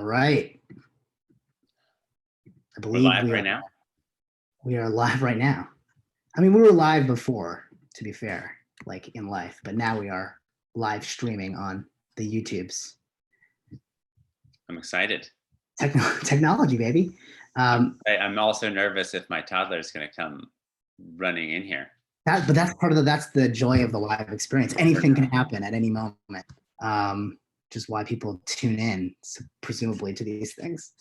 All right. I We're believe live right now. we are live right now. I mean, we were live before, to be fair, like in life, but now we are live streaming on the YouTubes. I'm excited. Technology, baby. I'm also nervous if my toddler is going to come running in here. But that's the joy of the live experience. Anything can happen at any moment. Which is why people tune in, presumably, to these things.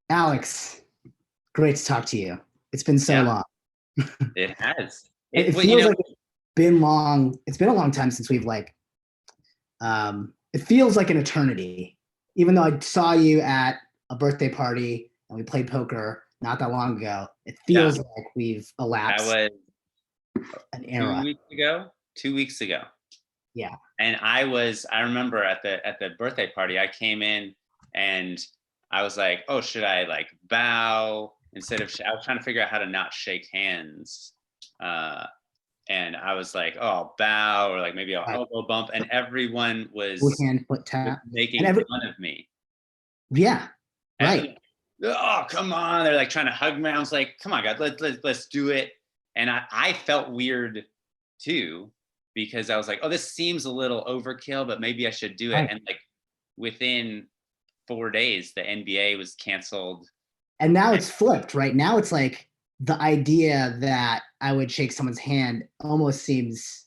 Alex, great to talk to you. It's been so long. It has. It feels like it's been long. It's been a long time since we've it feels like an eternity. Even though I saw you at a birthday party and we played poker not that long ago, it feels like we've elapsed that was an era. 2 weeks ago. Yeah. And I remember at the birthday party, I came in and I was like, oh, should I like bow instead of, I was trying to figure out how to not shake hands. And I was like, oh, I'll bow, or like maybe I'll elbow bump. And everyone was hand, foot tap, making fun of me. Yeah. Right. Oh, come on. They're like trying to hug me. I was like, come on, guys, let's do it. And I felt weird too, because I was like, oh, this seems a little overkill, but maybe I should do it. Right. And like within 4 days, the NBA was canceled. And now it's flipped, right? Now it's like the idea that I would shake someone's hand almost seems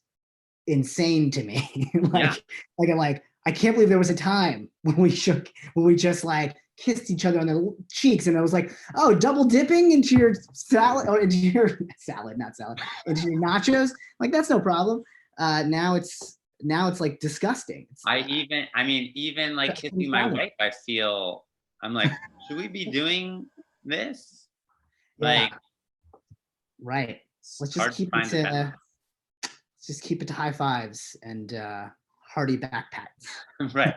insane to me. I can't believe there was a time when we just like kissed each other on the cheeks, and I was like, oh, double dipping into your salad, or into your into your nachos, like that's no problem. Now it's like disgusting. Even like kissing my wife, I'm like, should we be doing this? Like, right. Let's just keep it to high fives and hearty backpats. Right.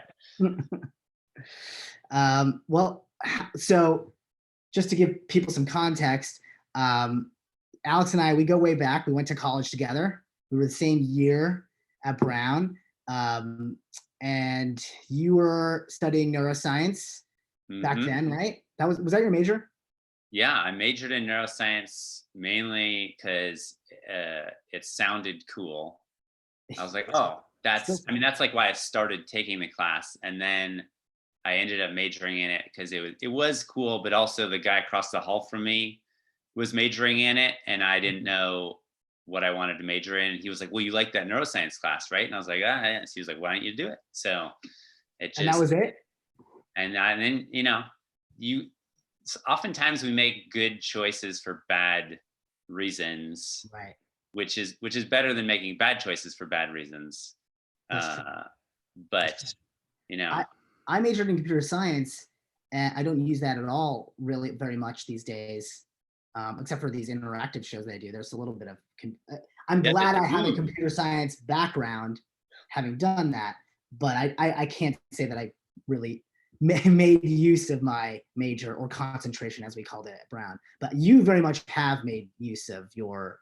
Well, so just to give people some context, Alex and I, we go way back. We went to college together. We were the same year at Brown. And you were studying neuroscience back then, right? Was that your major? Yeah, I majored in neuroscience mainly because it sounded cool. I was like, oh, that's like why I started taking the class. And then I ended up majoring in it because it was cool, but also the guy across the hall from me was majoring in it, and I didn't know what I wanted to major in. He was like, well, you like that neuroscience class, right? And I was like, yeah. So he was like, why don't you do it? So and that was it. And then, oftentimes we make good choices for bad reasons, right? Which is better than making bad choices for bad reasons. But I majored in computer science, and I don't use that at all really very much these days, except for these interactive shows that I do. There's a little bit of I'm glad I have a computer science background having done that, but I can't say that I really made use of my major, or concentration as we called it at Brown. But you very much have made use of your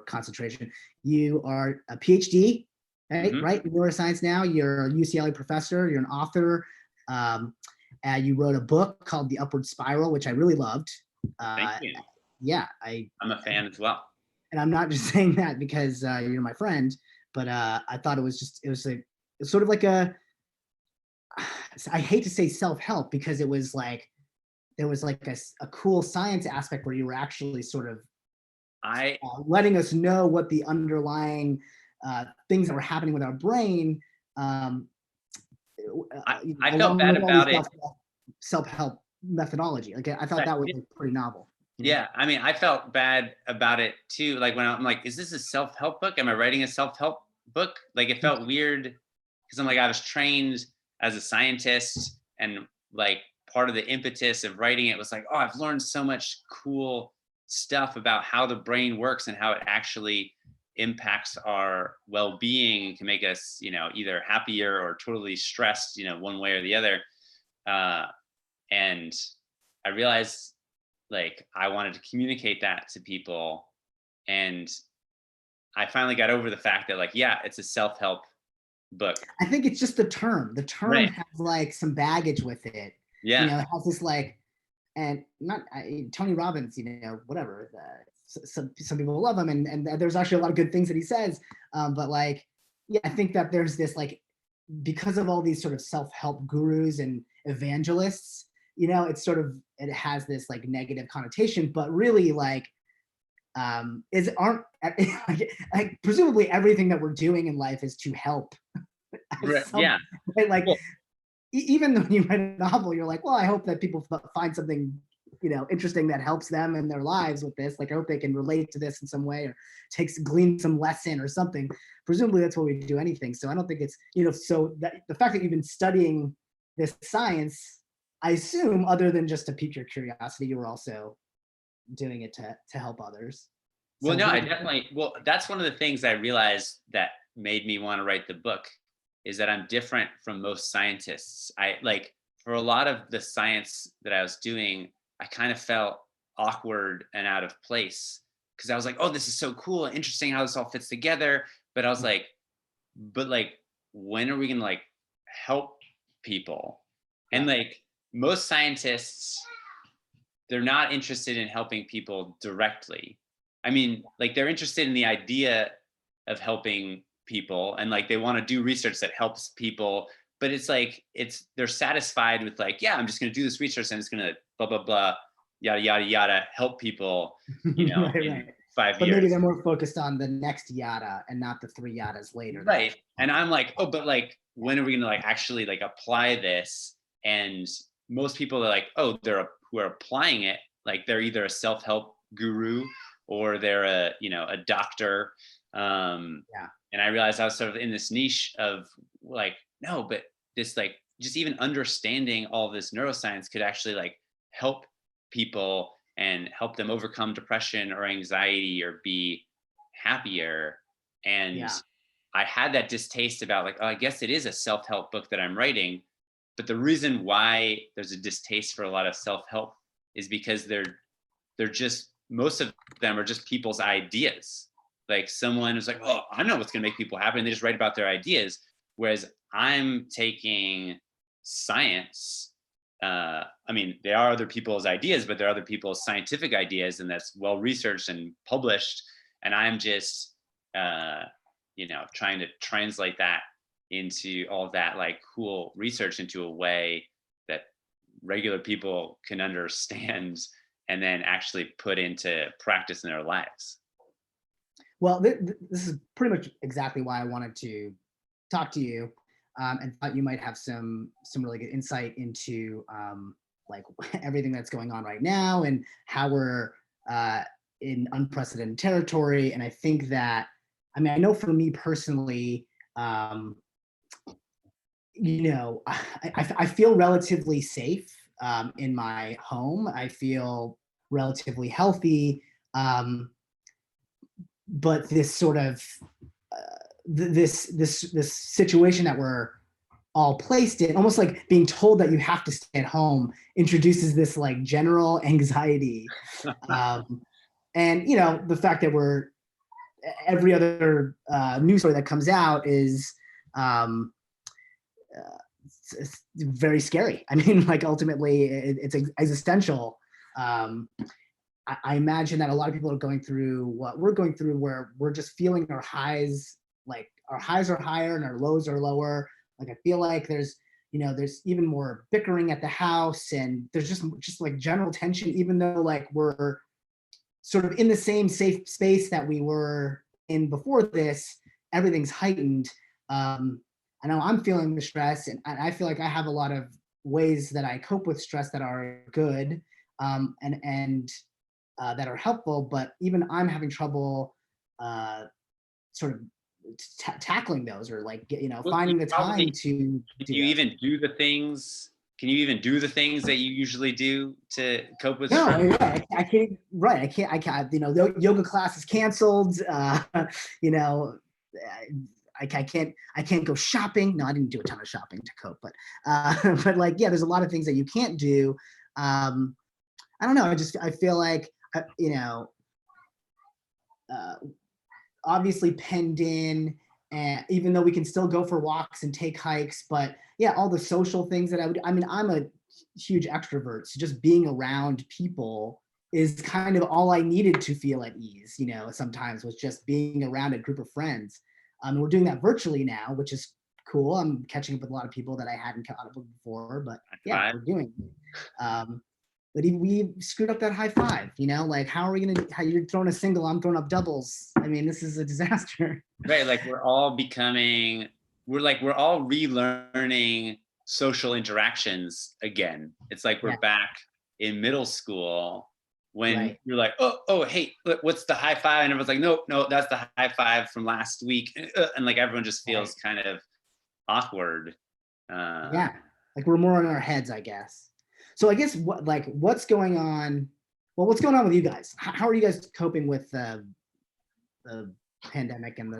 concentration. You are a PhD, right? Right, in neuroscience now. You're a UCLA professor. You're an author. You wrote a book called The Upward Spiral, which I really loved. Thank you. Yeah, I'm a fan as well. And I'm not just saying that because you're my friend, but I thought it was sort of like I hate to say self-help, because it was like there was like a cool science aspect where you were actually sort of letting us know what the underlying things that were happening with our brain. I felt bad about it. Self-help methodology. Like I thought that was pretty novel. Yeah, I mean, I felt bad about it too. Like when I'm like, is this a self-help book? Am I writing a self-help book? Like it felt weird because I'm like, I was trained as a scientist, and like part of the impetus of writing it was like, oh, I've learned so much cool stuff about how the brain works and how it actually impacts our well-being and can make us, either happier or totally stressed, one way or the other. And I realized like I wanted to communicate that to people. And I finally got over the fact that like, yeah, it's a self-help book? I think it's just the term. The term Right. has like some baggage with it. Yeah. It has this like, and not Tony Robbins, whatever. Some people love him, and there's actually a lot of good things that he says. But like, yeah, I think that there's this like, because of all these sort of self-help gurus and evangelists, it has this like negative connotation, but really like, like presumably everything that we're doing in life is to help. Right. Yeah. Right? Like, Well, even when you write a novel, you're like, well, I hope that people find something, interesting that helps them in their lives with this. Like, I hope they can relate to this in some way, or glean some lesson or something. Presumably that's what we do anything. So I don't think it's, so that the fact that you've been studying this science, I assume, other than just to pique your curiosity, you were also doing it to help others. well, So no, I maybe, definitely, well, that's one of the things I realized that made me want to write the book, is that I'm different from most scientists. I like, for a lot of the science that I was doing, I kind of felt awkward and out of place, because I was like, oh, this is so cool and interesting how this all fits together. But I was like, but like, when are we gonna like help people? And like, most scientists, they're not interested in helping people directly. I mean, like, they're interested in the idea of helping people, and like they want to do research that helps people, but it's like, they're satisfied with like, yeah, I'm just going to do this research and it's going to blah blah blah, yada yada yada, help people, right, in right. 5 But maybe years. they're more focused on the next yada and not the 3 yadas later. Right. And I'm like, oh, but like, when are we gonna like actually like apply this? And most people are like, oh, who are applying it, like they're either a self-help guru or they're a doctor. Yeah. And I realized I was sort of in this niche of like, no, but this like, just even understanding all this neuroscience could actually like help people and help them overcome depression or anxiety or be happier. And Yeah. I had that distaste about like, oh, I guess it is a self-help book that I'm writing. But the reason why there's a distaste for a lot of self-help is because they're just, most of them are just people's ideas. Like, someone is like, oh, I know what's gonna make people happy, and they just write about their ideas. Whereas I'm taking science. I mean, there are other people's ideas, but there are other people's scientific ideas, and that's well researched and published. And I'm just, trying to translate that into all that like cool research into a way that regular people can understand and then actually put into practice in their lives. Well, this is pretty much exactly why I wanted to talk to you, and thought you might have some really good insight into, like, everything that's going on right now and how we're in unprecedented territory. And I think that, I mean, I know for me personally, I feel relatively safe in my home. I feel relatively healthy. But this sort of this situation that we're all placed in, almost like being told that you have to stay at home, introduces this like general anxiety. And the fact that every other news story that comes out is it's very scary. I mean, like, ultimately it's existential. I imagine that a lot of people are going through what we're going through, where we're just feeling our highs, like our highs are higher and our lows are lower. Like, I feel like there's even more bickering at the house, and there's just like general tension, even though like we're sort of in the same safe space that we were in before this. Everything's heightened. I know I'm feeling the stress, and I feel like I have a lot of ways that I cope with stress that are good, and that are helpful, but even I'm having trouble sort of tackling those, or like Well, finding the time to can do you those. even do the things? Can you even do the things that you usually do to cope with No, stress? I can't. Right, I can't. Yoga class is canceled. You know, I can't go shopping. No, I didn't do a ton of shopping to cope, but but like, yeah, there's a lot of things that you can't do. I don't know. I feel like uh, obviously penned in And even though we can still go for walks and take hikes, but yeah, all the social things that I mean, I'm a huge extrovert. So just being around people is kind of all I needed to feel at ease, you know, sometimes was just being around a group of friends. We're doing that virtually now, which is cool. I'm catching up with a lot of people that I hadn't caught up with before, but yeah, we're doing it. But we screwed up that high five, you know, like how are we gonna, how you're throwing a single, I'm throwing up doubles. I mean, this is a disaster. Right, like we're all becoming, we're all relearning social interactions again. It's like we're back in middle school when you're like, oh, hey, what's the high five? And everyone's like, no, that's the high five from last week. And like everyone just feels kind of awkward. Yeah, like we're more in our heads, I guess. So I guess what's going on? Well, what's going on with you guys? How are you guys coping with the pandemic and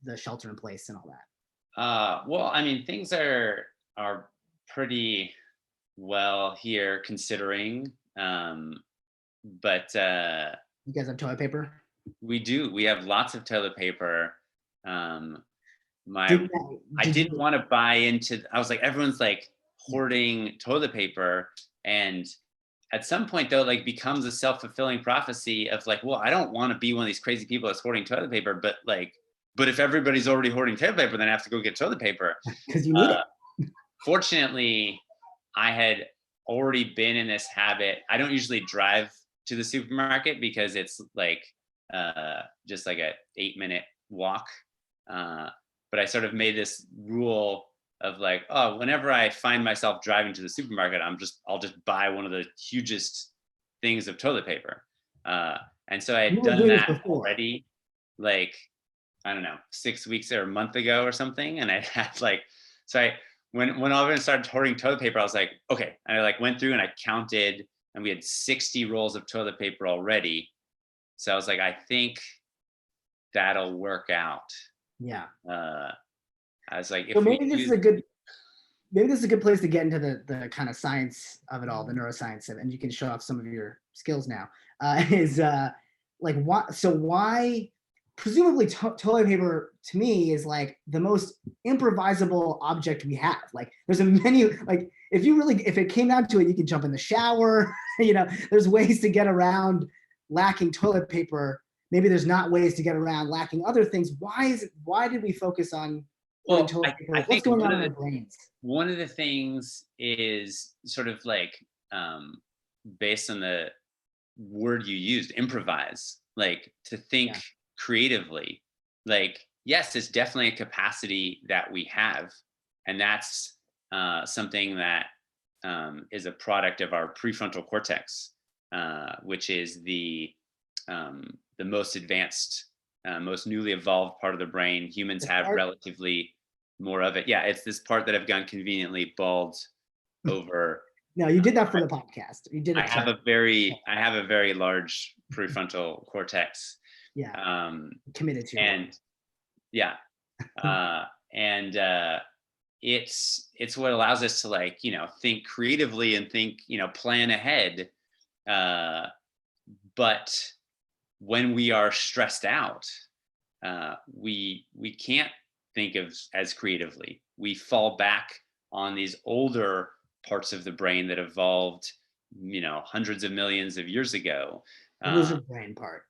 the shelter in place and all that? Well, I mean, things are pretty well here considering. But you guys have toilet paper? We do. We have lots of toilet paper. I didn't want to buy into. I was like, everyone's like hoarding toilet paper, and at some point though, like becomes a self-fulfilling prophecy of like, well, I don't want to be one of these crazy people that's hoarding toilet paper, but if everybody's already hoarding toilet paper, then I have to go get toilet paper because you need it. Fortunately, I had already been in this habit. I don't usually drive to the supermarket because it's like just like a 8-minute walk. But I sort of made this rule of like, oh, whenever I find myself driving to the supermarket, I'll just buy one of the hugest things of toilet paper. And so I had done that already, like, I don't know, 6 weeks or a month ago or something. And I had like, so when all of us started hoarding toilet paper, I was like, okay. And I like went through and I counted, and we had 60 rolls of toilet paper already. So I was like, I think that'll work out. Yeah. I was like, so maybe this is a good place to get into the kind of science of it all, the neuroscience of it, and you can show off some of your skills now. Like why presumably toilet paper to me is like the most improvisable object we have. Like there's a menu, like if it came down to it, you can jump in the shower, you know, there's ways to get around lacking toilet paper. Maybe there's not ways to get around lacking other things. Why did we focus on toilet paper? What's going on in our brains? One of the things is sort of like based on the word you used, improvise, like to think creatively. Like, yes, it's definitely a capacity that we have, and that's something that is a product of our prefrontal cortex, which is the most advanced, most newly evolved part of the brain. Humans have relatively more of it. Yeah, it's this part that I've gone conveniently bald over. No, you did that for the podcast. You did it. I have a very large prefrontal cortex. Yeah. Committed to. And yeah. It's what allows us to, like, you know, think creatively and think, you know, plan ahead. But when we are stressed out, we can't think of as creatively. We fall back on these older parts of the brain that evolved, you know, hundreds of millions of years ago. The lizard brain part.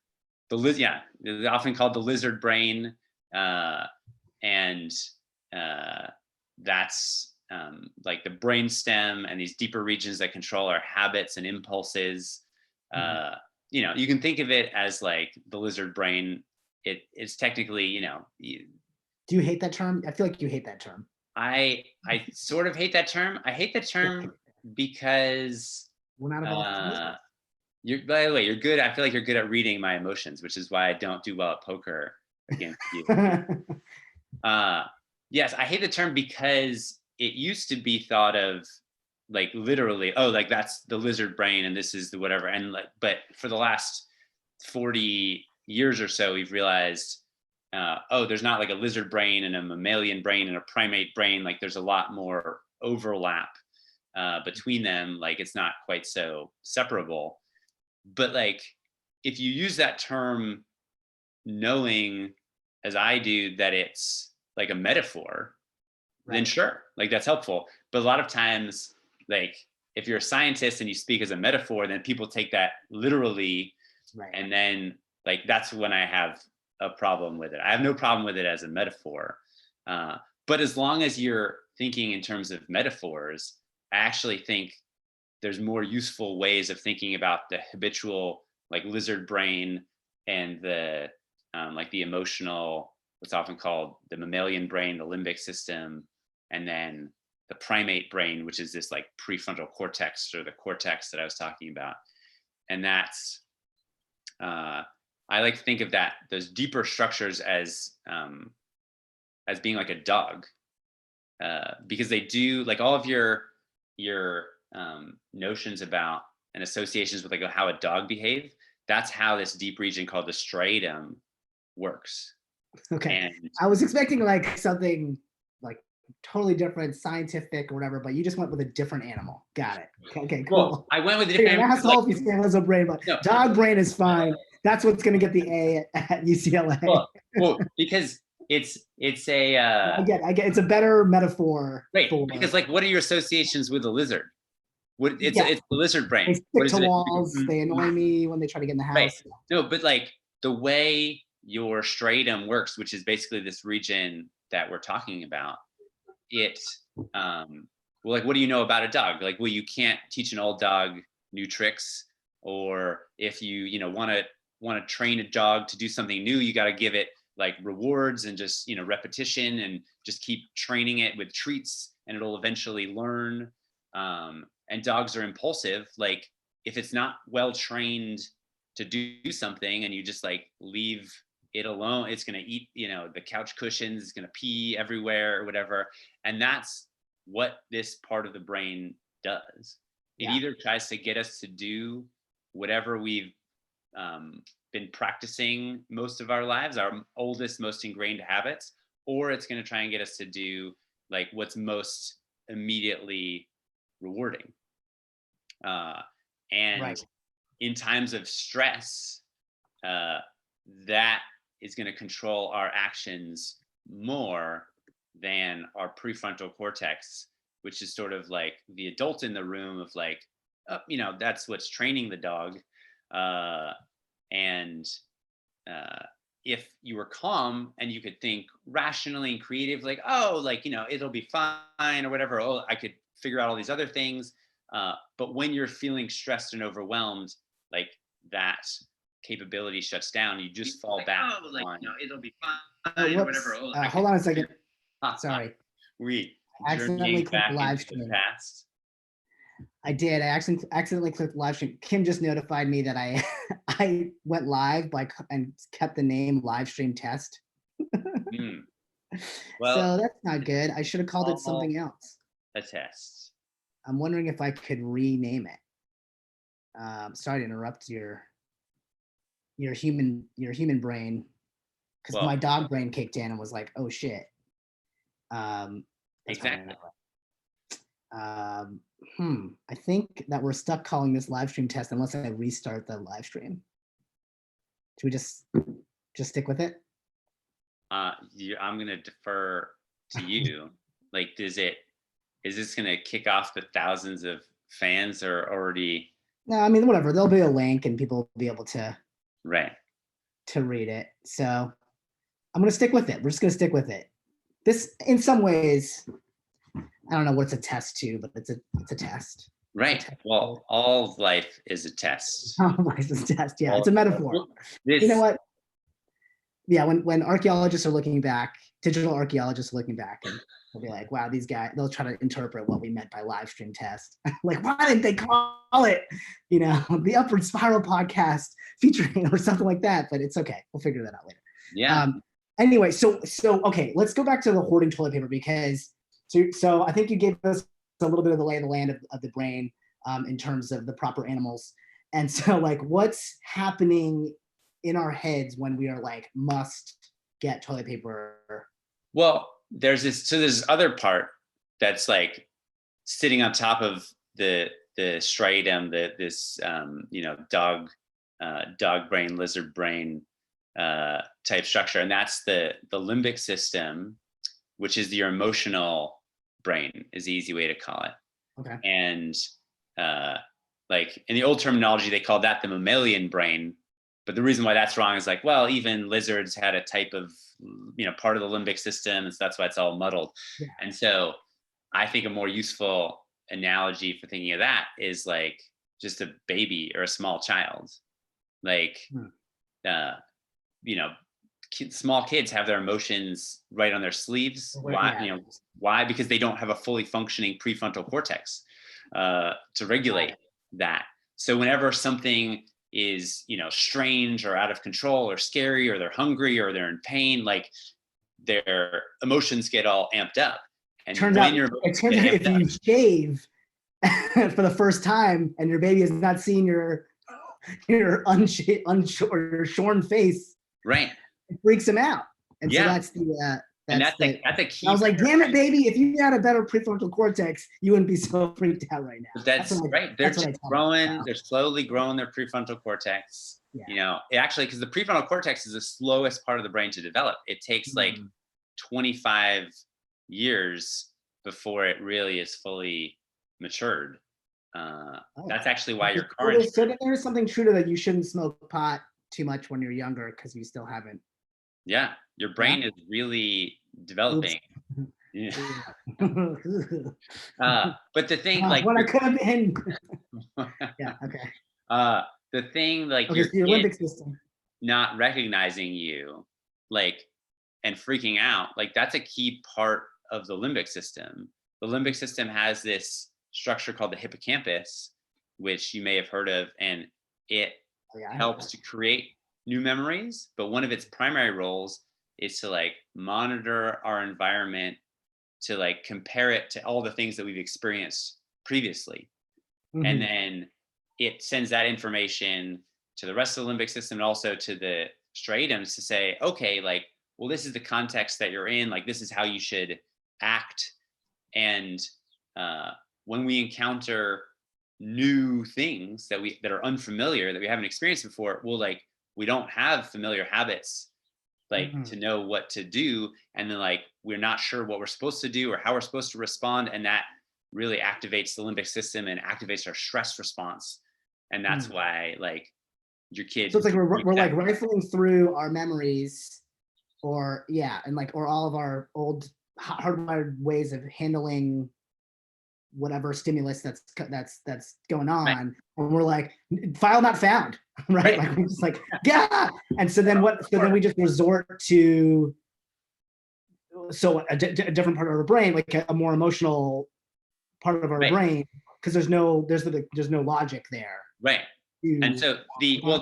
They're often called the lizard brain, and that's like the brain stem and these deeper regions that control our habits and impulses. You know, you can think of it as like the lizard brain. It's technically, you know. Do you hate that term? I feel like you hate that term. I sort of hate that term. I hate the term because we're not about by the way, you're good. I feel like you're good at reading my emotions, which is why I don't do well at poker against you. Yes, I hate the term because it used to be thought of like literally, oh, like that's the lizard brain and this is the whatever. And like, but for the last 40 years or so, we've realized, oh, there's not like a lizard brain and a mammalian brain and a primate brain. Like there's a lot more overlap between them. Like it's not quite so separable. But like, if you use that term knowing, as I do, that it's like a metaphor, then Right. sure, like that's helpful. But a lot of times, like if you're a scientist and you speak as a metaphor, then people take that literally, Right. and then like that's when I have a problem with it. I have no problem with it as a metaphor, but as long as you're thinking in terms of metaphors, I actually think there's more useful ways of thinking about the habitual like lizard brain and the like the emotional, what's often called the mammalian brain, the limbic system, and then the primate brain, which is this like prefrontal cortex or the cortex that I was talking about. And that's I like to think of that those deeper structures as being like a dog, because they do like all of your notions about and associations with like how a dog behave. That's how this deep region called the striatum works. Okay. And I was expecting like something like totally different, scientific or whatever, but you just went with a different animal. Got it. Okay, cool. well, I went with a You're different an asshole if you say lizard brain, but no, dog brain is fine. That's what's going to get the A at UCLA. well, because it's a I get. It's a better metaphor right, for. because like what are your associations with a lizard? What it's Yeah, it's the lizard they brain. stick What to is it? walls. They annoy me when they try to get in the Right. house. No, but like the way your striatum works, which is basically this region that we're talking about, it well, like what do you know about a dog? Like, well, you can't teach an old dog new tricks, or if you want to train a dog to do something new, you got to give it like rewards and just repetition and just keep training it with treats, and it'll eventually learn. And dogs are impulsive. Like if it's not well trained to do something and you just like leave it alone, it's going to eat the couch cushions, it's going to pee everywhere or whatever. And that's what this part of the brain does. It Yeah. either tries to get us to do whatever we've been practicing most of our lives, our oldest most ingrained habits, or it's going to try and get us to do like what's most immediately rewarding. And Right. in times of stress, that is going to control our actions more than our prefrontal cortex, which is sort of like the adult in the room of like, that's what's training the dog. And if you were calm and you could think rationally and creative, like, oh, like, it'll be fine or whatever. Oh, I could figure out all these other things. But when you're feeling stressed and overwhelmed, like that capability shuts down. You just fall like, back on, it'll be fine or whatever. Oh, hold on a second. Sorry. We accidentally journeying clicked back live into the stream. past. I did. I accidentally clicked live stream. Kim just notified me that I I went live and kept the name live stream test. Well, so that's not good. I should have called it something else. A test. I'm wondering if I could rename it. Sorry to interrupt your human brain, because my dog brain kicked in and was like, oh shit. Exactly. I think that we're stuck calling this live stream test unless I restart the live stream. Should we just stick with it? I'm gonna defer to you. Like, is this gonna kick off the thousands of fans that are already? No, I mean, whatever. There'll be a link and people will be able to read it. So I'm gonna stick with it. We're just gonna stick with it. This, in some ways, I don't know what it's a test to, but it's a test. Right. Well, all life is a test. All life is a test. Yeah, it's a metaphor. You know what? Yeah, when archaeologists are looking back, digital archaeologists are looking back, and they'll be like, wow, these guys, they'll try to interpret what we meant by live stream test. Like, why didn't they call it, the Upward Spiral podcast featuring or something like that? But it's okay. We'll figure that out later. Yeah. Anyway, so okay, let's go back to the hoarding toilet paper, because so I think you gave us a little bit of the lay of the land of the brain in terms of the proper animals. And so like what's happening in our heads when we are like, must get toilet paper? Well, there's this other part that's like sitting on top of the striatum, this dog brain, lizard brain type structure, and that's the limbic system, which is your emotional brain, is the easy way to call it. Okay. And like in the old terminology, they called that the mammalian brain. But the reason why that's wrong is like, well, even lizards had a type of, part of the limbic system. And so that's why it's all muddled. Yeah. And so I think a more useful analogy for thinking of that is like just a baby or a small child. Like, small kids have their emotions right on their sleeves. Why? Why? Because they don't have a fully functioning prefrontal cortex to regulate that. So whenever something is, strange or out of control or scary, or they're hungry or they're in pain, like their emotions get all amped up. And turns out if you shave for the first time and your baby has not seen your shorn face, right, it freaks him out. And so that's the that's a key. I was like, damn it, baby, if you had a better prefrontal cortex, you wouldn't be so freaked out right now. That's right. They're they're slowly growing their prefrontal cortex. Yeah. Actually, because the prefrontal cortex is the slowest part of the brain to develop. It takes like 25 years before it really is fully matured. That's actually why your car is. So there's something true to that. You shouldn't smoke pot too much when you're younger because you still haven't. Yeah, your brain is really developing. Yeah. But the thing, like, what I could have been. Yeah. Okay. The thing, like, your limbic system not recognizing you, like, and freaking out, like, that's a key part of the limbic system. The limbic system has this structure called the hippocampus, which you may have heard of, and it helps to create new memories. But one of its primary roles is to like monitor our environment, to like compare it to all the things that we've experienced previously. And then it sends that information to the rest of the limbic system and also to the striatums to say, okay, like, well, this is the context that you're in, like, this is how you should act. And when we encounter new things that are unfamiliar, that we haven't experienced before, we don't have familiar habits, like to know what to do. And then like, we're not sure what we're supposed to do or how we're supposed to respond. And that really activates the limbic system and activates our stress response. And that's why like your kids. So it's like we're like rifling through our memories or all of our old hardwired ways of handling whatever stimulus that's going on, right. And we're like, file not found, right? Like we're just like, yeah. And so then then we just resort to a different part of our brain, like a more emotional part of our brain, because there's no logic there, right? And so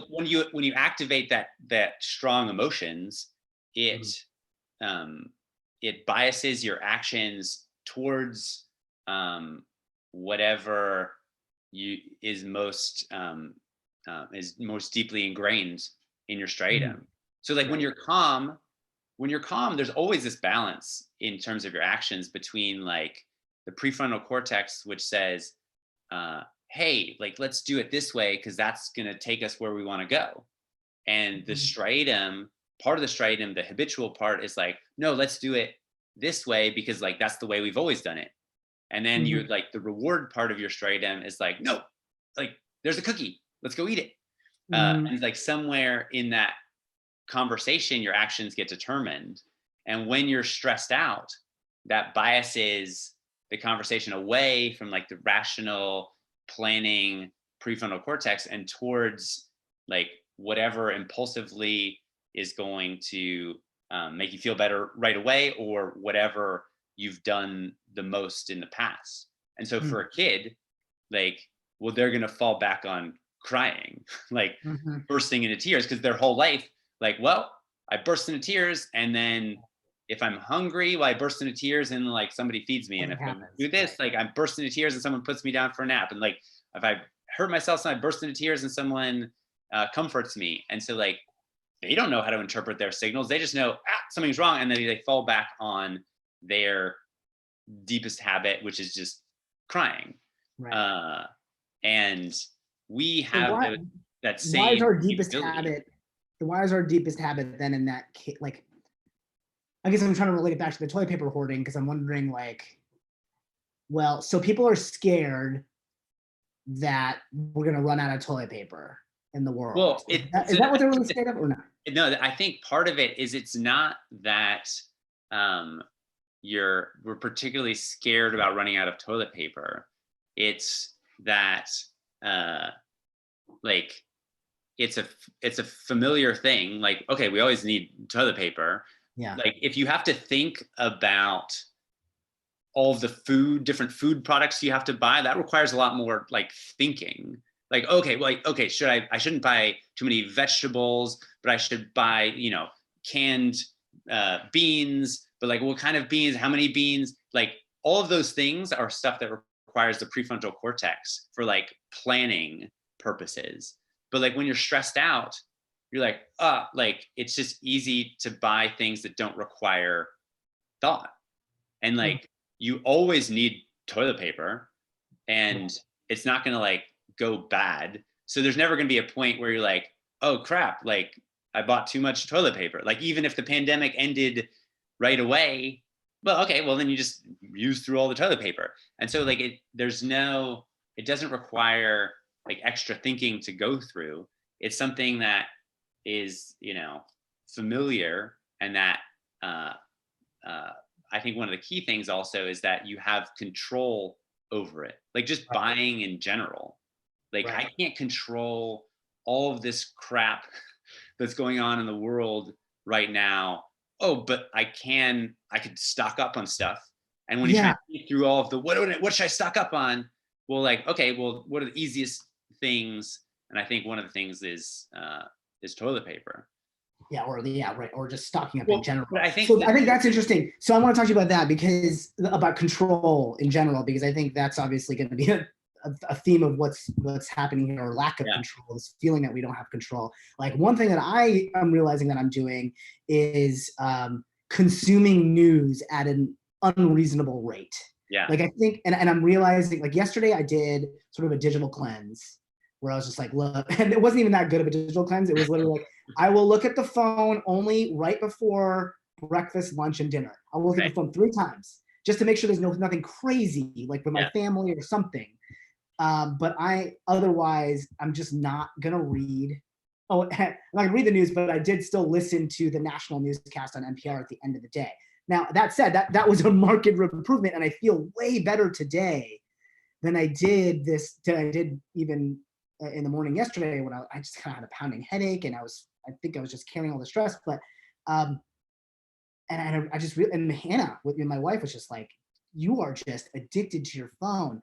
when you activate that strong emotions, it biases your actions towards whatever is most deeply ingrained in your striatum. So like when you're calm, there's always this balance in terms of your actions between like the prefrontal cortex, which says, hey, like, let's do it this way because that's going to take us where we want to go. And the striatum, part of the striatum, the habitual part is like, no, let's do it this way because like that's the way we've always done it. And then you like the reward part of your striatum is like, no, like there's a cookie, let's go eat it. And like somewhere in that conversation, your actions get determined. And when you're stressed out, that biases the conversation away from like the rational planning prefrontal cortex and towards like whatever impulsively is going to make you feel better right away, or whatever you've done the most in the past. And so for a kid, like, well, they're going to fall back on crying, like bursting into tears, because their whole life, like, well, I burst into tears, and then if I'm hungry, well, I burst into tears and like somebody feeds me. And if I do this, like I burst into tears and someone puts me down for a nap. And like, if I hurt myself, so I burst into tears and someone comforts me. And so like, they don't know how to interpret their signals. They just know something's wrong. And then they fall back on their deepest habit, which is just crying. Right. And we have that same. Why is our deepest habit? Why is our deepest habit then in that like? I guess I'm trying to relate it back to the toilet paper hoarding because I'm wondering, like, well, so people are scared that we're going to run out of toilet paper in the world. Well, Is that what they're really scared of or not? no, I think part of it is it's not that we're particularly scared about running out of toilet paper. It's that like it's a familiar thing. Like, okay, we always need toilet paper. Yeah. Like if you have to think about all of the different food products you have to buy, that requires a lot more like thinking. Like, okay, okay, I shouldn't buy too many vegetables, but I should buy, canned beans, but like what kind of beans, how many beans, like all of those things are stuff that requires the prefrontal cortex for like planning purposes. But like when you're stressed out, you're like it's just easy to buy things that don't require thought. And like you always need toilet paper and it's not going to like go bad. So there's never going to be a point where you're like, oh crap, like I bought too much toilet paper. Like even if the pandemic ended right away, well, okay, well then you just use through all the toilet paper. And so like it doesn't require like extra thinking to go through. It's something that is, familiar, and that I think one of the key things also is that you have control over it. Like just buying in general. Like I can't control all of this crap that's going on in the world right now. Oh, but I could stock up on stuff. And when you try to think through all of the, what should I stock up on? Well, like, okay, well, what are the easiest things? And I think one of the things is toilet paper. Yeah, or just stocking up in general. I think that's interesting. So I want to talk to you about that about control in general, because I think that's obviously going to be a theme of what's happening here, or lack of control, this feeling that we don't have control. Like one thing that I am realizing that I'm doing is consuming news at an unreasonable rate. Yeah. Like I think, and I'm realizing, like yesterday I did sort of a digital cleanse where I was just like, look, and it wasn't even that good of a digital cleanse. It was literally like, I will look at the phone only right before breakfast, lunch, and dinner. I will look at the phone 3 times just to make sure there's nothing crazy, like with my family or something. But otherwise, I'm just not gonna read. Oh, I'm not gonna read the news, but I did still listen to the national newscast on NPR at the end of the day. Now, that said, that was a marked improvement, and I feel way better today than I did even in the morning yesterday when I just kind of had a pounding headache, and I think I was just carrying all the stress. But and I just really, and Hannah, my wife, was just like, you are just addicted to your phone.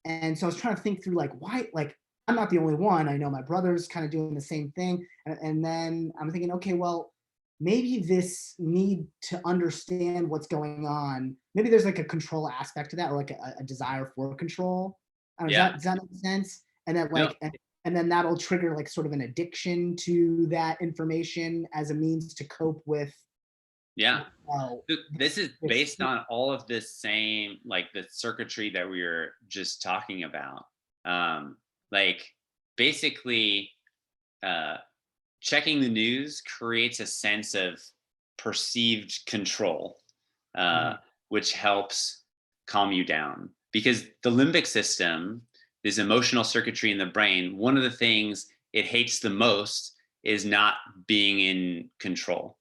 And so I was trying to think through like why, like I'm not the only one. I know my brother's kind of doing the same thing. And then I'm thinking, okay, well, maybe this need to understand what's going on, maybe there's like a control aspect to that, or like a desire for control. I don't know, does that make sense? And that like, and then that'll trigger like sort of an addiction to that information as a means to cope with. Yeah. This is based on all of this same, like the circuitry that we were just talking about. Like basically, checking the news creates a sense of perceived control, which helps calm you down. Because the limbic system, this emotional circuitry in the brain, one of the things it hates the most is not being in control.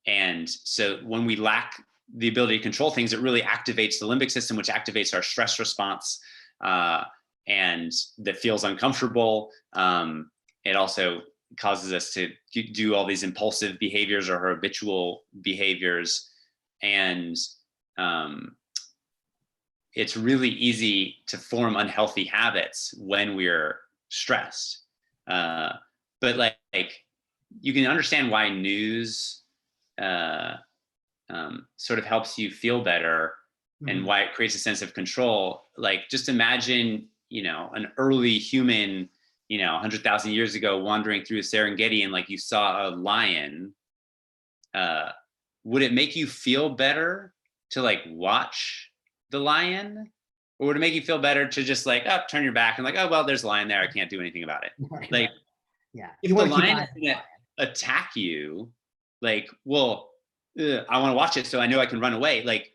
And so when we lack the ability to control things, it really activates the limbic system, which activates our stress response, and that feels uncomfortable. It also causes us to do all these impulsive behaviors or habitual behaviors. And it's really easy to form unhealthy habits when we're stressed. But like you can understand why news sort of helps you feel better, and why it creates a sense of control. Like just imagine, an early human, 100,000 years ago wandering through Serengeti, and like you saw a lion. Would it make you feel better to like watch the lion, or would it make you feel better to just like turn your back and like, oh well, there's a lion there, I can't do anything about it? Like, if the lion is gonna attack you, like, well, I want to watch it so I know I can run away. Like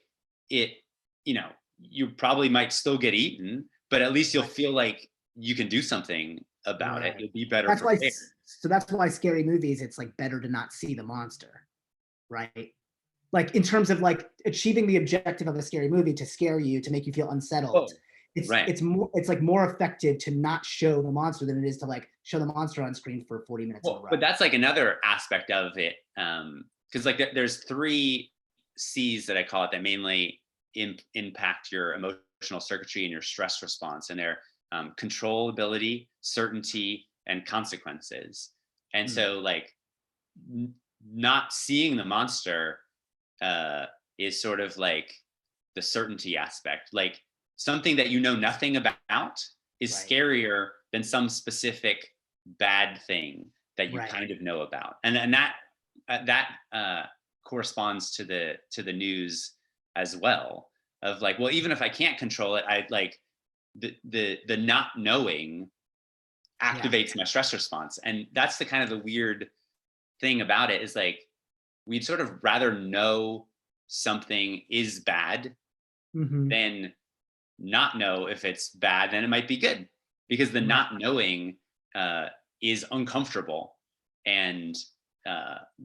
it, you know, you probably might still get eaten, but at least you'll feel like you can do something about it. Right. You'll be better That's why, prepared. so that's why scary movies, it's like better to not see the monster, right? Like in terms of like achieving the objective of a scary movie to scare you, to make you feel unsettled. Oh, It's right. it's like more effective to not show the monster than it is to like show the monster on screen for 40 minutes in a Well, row. but that's like another aspect of it. Because like there's three C's that I call it that mainly impact your emotional circuitry and your stress response, and they're controllability, certainty, and consequences. And so like not seeing the monster is sort of like the certainty aspect. Like something that you know nothing about is Right. scarier than some specific bad thing that you Right. kind of know about, and that corresponds to the news as well. Of like, well, even if I can't control it, I like the not knowing activates my stress response, and that's the kind of the weird thing about it is like we'd sort of rather know something is bad than not know if it's bad, then it might be good, because the not knowing is uncomfortable, and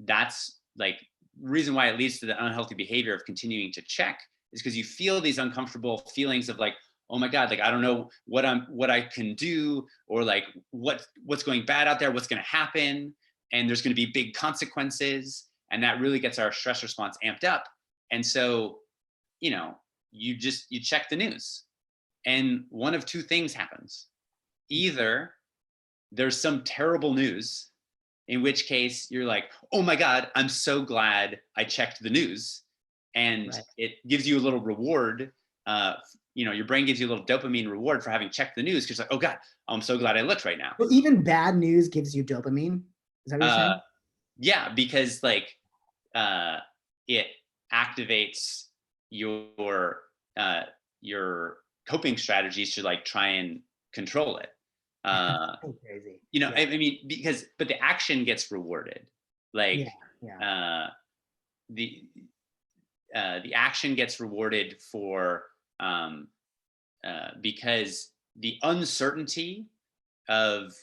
that's like reason why it leads to the unhealthy behavior of continuing to check, is because you feel these uncomfortable feelings of like, oh my god, like I don't know what I can do, or like what's going bad out there, what's going to happen, and there's going to be big consequences, and that really gets our stress response amped up. And so, you know, you check the news, and one of two things happens. Either there's some terrible news, in which case you're like, oh my god, I'm so glad I checked the news, and it gives you a little reward. You know, your brain gives you a little dopamine reward for having checked the news, because like, oh god, I'm so glad I looked right now. Well, even bad news gives you dopamine. Is that what you're saying? Yeah, because like it activates your coping strategies to like try and control it. So crazy. You know, I mean, but the action gets rewarded. Like the action gets rewarded for because the uncertainty of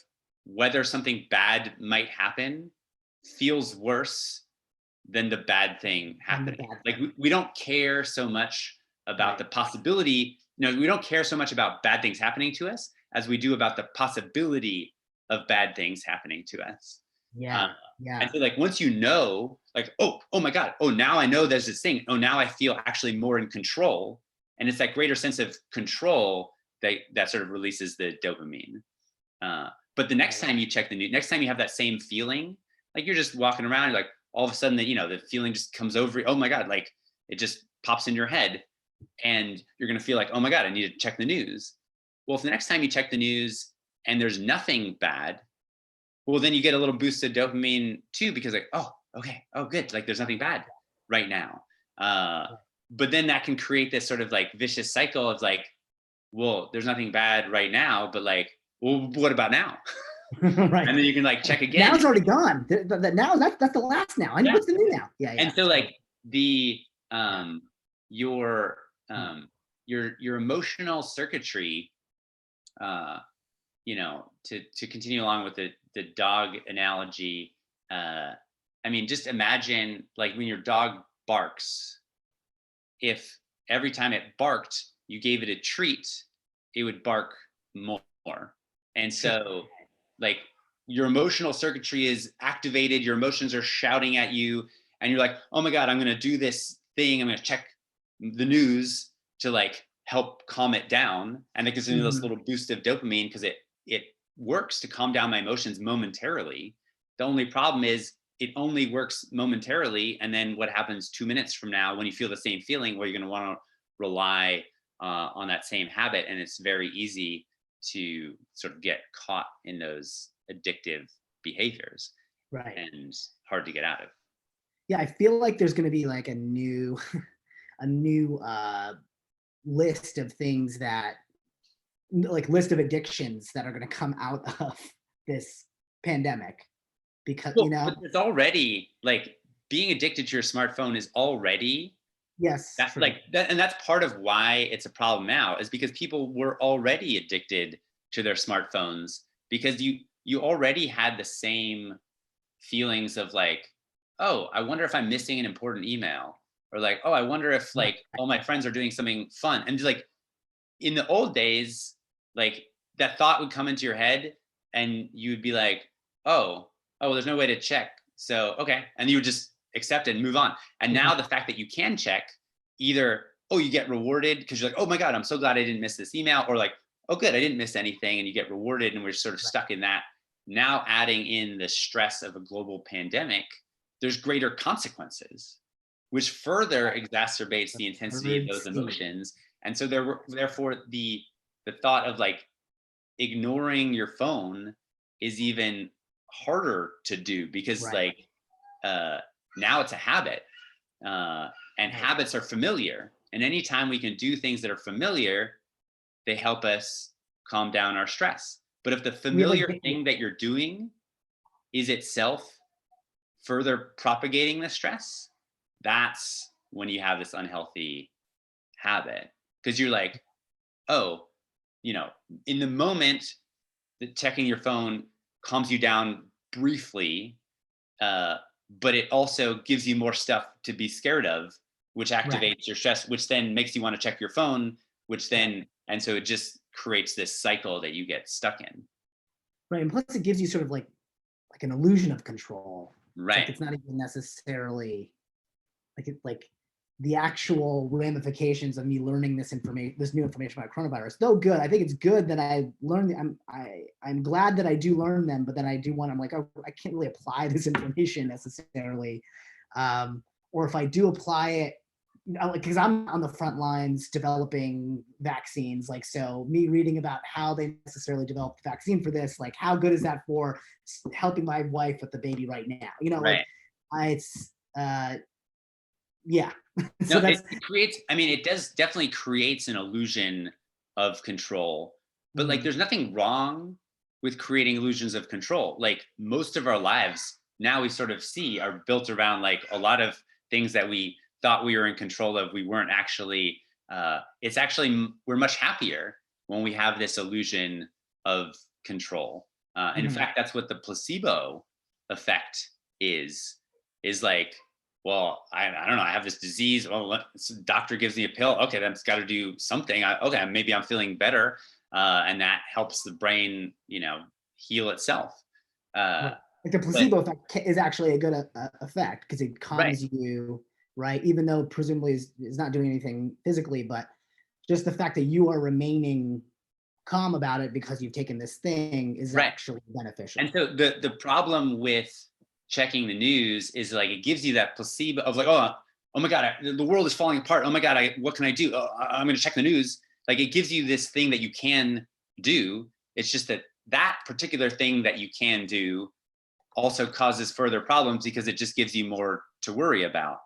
whether something bad might happen feels worse than the bad thing happening. Like we don't care so much about the possibility. You know, we don't care so much about bad things happening to us as we do about the possibility of bad things happening to us. And so like once you know, like, oh my god, oh now I know there's this thing. Oh, now I feel actually more in control, and it's that greater sense of control that sort of releases the dopamine. But the next time you check the news, next time you have that same feeling, like you're just walking around, you're like, all of a sudden, the feeling just comes over. Oh my god, like it just pops in your head, and you're gonna feel like, oh my god, I need to check the news. Well, if the next time you check the news and there's nothing bad, well, then you get a little boost of dopamine too, because like, oh, okay, oh good, like there's nothing bad right now. But then that can create this sort of like vicious cycle of like, well, there's nothing bad right now, but like, well, what about now? Right. And then you can like check again. Now it's already gone. Now that's the last now. And what's the new now? And so like the your emotional circuitry, you know, to continue along with the dog analogy, I mean, just imagine like when your dog barks, if every time it barked, you gave it a treat, it would bark more. And so like your emotional circuitry is activated, your emotions are shouting at you, and you're like, oh my god, I'm going to do this thing, I'm going to check the news to like help calm it down, and it gives me this little boost of dopamine because it works to calm down my emotions momentarily. The only problem is it only works momentarily, and then what happens 2 minutes from now when you feel the same feeling? Well, you're going to want to rely on that same habit, and it's very easy to sort of get caught in those addictive behaviors, and hard to get out of. Yeah, I feel like there's going to be like a new list of things that, like list of addictions that are going to come out of this pandemic, because but it's already like being addicted to your smartphone is already Yes, that true. like that, and that's part of why it's a problem now, is because people were already addicted to their smartphones, because you already had the same feelings of like, oh, I wonder if I'm missing an important email, or like, oh, I wonder if Right. like all my friends are doing something fun. And just like in the old days, like that thought would come into your head and you would be like, oh, well, there's no way to check. So, okay. And you would just accept it and move on. And Yeah. now the fact that you can check, either, oh, you get rewarded because you're like, oh my God, I'm so glad I didn't miss this email, or like, oh, good, I didn't miss anything. And you get rewarded, and we're sort of stuck in that. Now, adding in the stress of a global pandemic, there's greater consequences, which further exacerbates the intensity of those emotions. And so therefore the thought of like ignoring your phone is even harder to do, because Right. like now it's a habit, and habits are familiar. And anytime we can do things that are familiar, they help us calm down our stress. But if the familiar thing that you're doing is itself further propagating the stress, that's when you have this unhealthy habit. Because you're like, oh, in the moment that checking your phone calms you down briefly, but it also gives you more stuff to be scared of, which activates your stress, which then makes you want to check your phone, which then, and so it just creates this cycle that you get stuck in. Right. And plus it gives you sort of like an illusion of control. Right. Like it's not even necessarily like the actual ramifications of me learning this new information about coronavirus. Though good, I think it's good that I learned. I'm glad that I do learn them, but then I'm like, oh, I can't really apply this information necessarily, or if I do apply it, because I'm on the front lines developing vaccines. Like, so me reading about how they necessarily developed the vaccine for this, like how good is that for helping my wife with the baby right now? Right. Like yeah. So no, it creates, I mean, it does definitely creates an illusion of control, but like there's nothing wrong with creating illusions of control. Like most of our lives now we sort of see are built around like a lot of things that we thought we were in control of, we weren't actually. It's actually, we're much happier when we have this illusion of control. And in fact, that's what the placebo effect is like, well, I don't know, I have this disease. Well, doctor gives me a pill. Okay, that's got to do something. Okay, maybe I'm feeling better, and that helps the brain, heal itself. Like the placebo effect is actually a good effect because it calms you, right? Even though presumably is not doing anything physically, but just the fact that you are remaining calm about it because you've taken this thing is actually beneficial. And so the problem with checking the news is like it gives you that placebo of like, oh my God, the world is falling apart. Oh my God, what can I do? I'm going to check the news. Like it gives you this thing that you can do. It's just that particular thing that you can do also causes further problems because it just gives you more to worry about.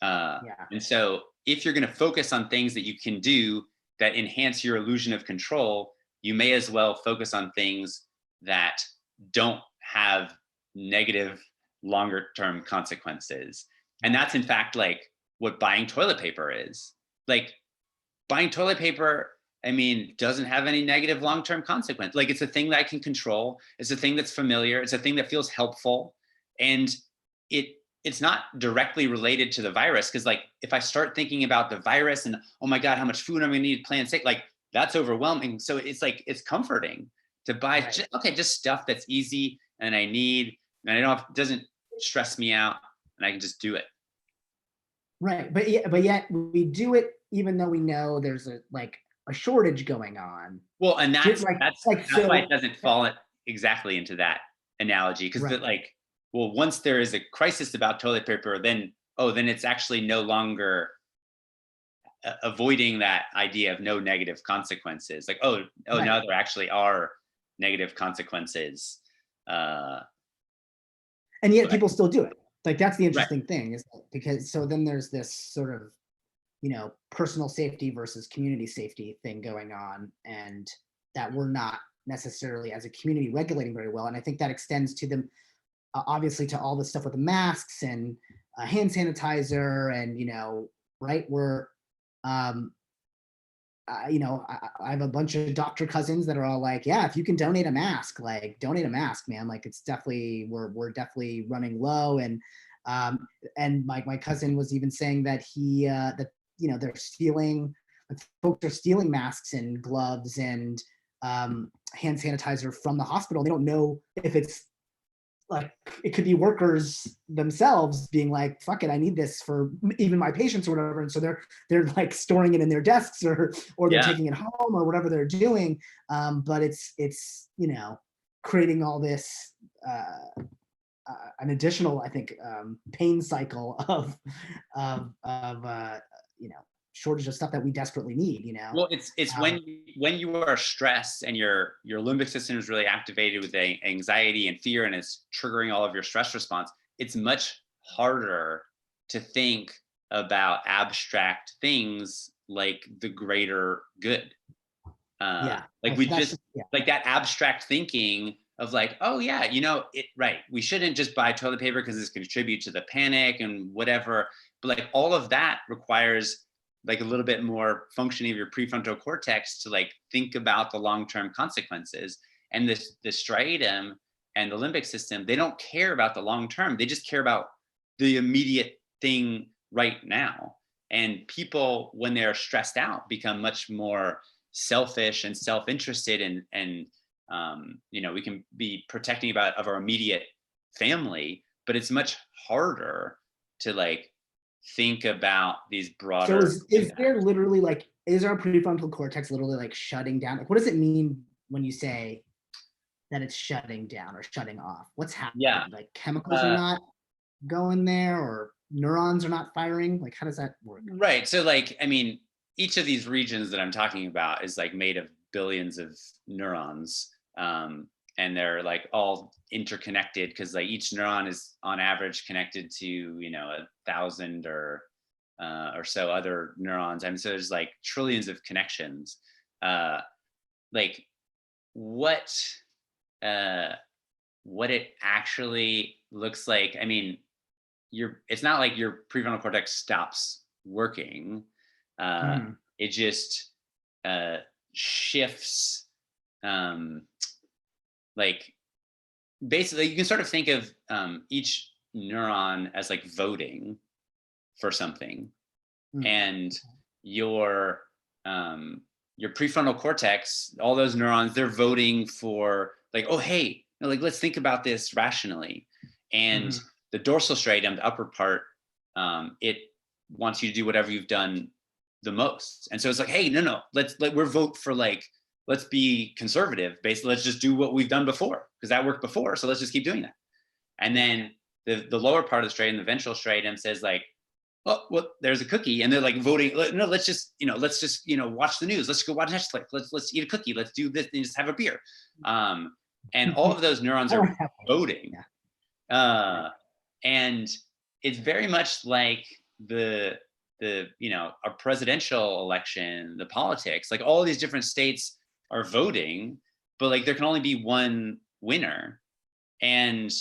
And so if you're going to focus on things that you can do that enhance your illusion of control, you may as well focus on things that don't have negative longer term consequences. And that's in fact like what buying toilet paper is. Like buying toilet paper, I mean, doesn't have any negative long-term consequence. Like it's a thing that I can control. It's a thing that's familiar. It's a thing that feels helpful. And it's not directly related to the virus. Cause like if I start thinking about the virus and, oh my God, how much food I'm gonna need to plan sick, like that's overwhelming. So it's like, it's comforting to buy just stuff that's easy and I need, and I don't have, it doesn't stress me out and I can just do it. Right. But yet we do it even though we know there's a shortage going on. Well, and that's why it doesn't fall exactly into that analogy. Because well, once there is a crisis about toilet paper, then it's actually no longer avoiding that idea of no negative consequences. Like, now there actually are negative consequences. And yet people still do it. Like that's the interesting thing, is because so then there's this sort of personal safety versus community safety thing going on, and that we're not necessarily as a community regulating very well. And I think that extends to them, obviously, to all the stuff with the masks and hand sanitizer, and right, we're I have a bunch of doctor cousins that are all like, yeah, if you can donate a mask, like donate a mask, man. Like it's definitely, we're definitely running low. And my cousin was even saying that they're stealing, folks are stealing masks and gloves and hand sanitizer from the hospital. They don't know if it's like, it could be workers themselves being like, fuck it, I need this for even my patients or whatever. And so they're like storing it in their desks, or they're taking it home, or whatever they're doing. But it's creating all this an additional, I think, pain cycle of shortage of stuff that we desperately need. Well, it's when you are stressed and your limbic system is really activated with anxiety and fear, and it's triggering all of your stress response. It's much harder to think about abstract things like the greater good. Like that abstract thinking of like, oh yeah, right, we shouldn't just buy toilet paper because it's going to contribute to the panic and whatever. But like all of that requires like a little bit more functioning of your prefrontal cortex to like think about the long-term consequences. And the striatum and the limbic system, they don't care about the long-term. They just care about the immediate thing right now. And people, when they're stressed out, become much more selfish and self-interested, and we can be protecting of our immediate family, but it's much harder to like think about these broader. So is there literally like, is our prefrontal cortex literally like shutting down? Like, what does it mean when you say that it's shutting down or shutting off? What's happening? Yeah. Like chemicals are not going there, or neurons are not firing? Like, how does that work? Right. So like, I mean, each of these regions that I'm talking about is like made of billions of neurons. And they're like all interconnected because like each neuron is on average connected to 1,000 or so other neurons. I mean, so there's like trillions of connections. Like what it actually looks like. I mean, it's not like your prefrontal cortex stops working. It just shifts. Like basically you can sort of think of each neuron as like voting for something. And your prefrontal cortex, all those neurons, they're voting for like, oh hey, like let's think about this rationally. And the dorsal striatum, the upper part, it wants you to do whatever you've done the most. And so it's like, hey, no, we're vote for like, let's be conservative. Basically, let's just do what we've done before because that worked before. So let's just keep doing that. And then the lower part of the striatum, the ventral striatum, says like, oh, well, there's a cookie, and they're like voting. No, let's just watch the news. Let's go watch Netflix. Let's eat a cookie. Let's do this and just have a beer. And all of those neurons are voting. And it's very much like a presidential election, the politics, like all these different states are voting, but like there can only be one winner. And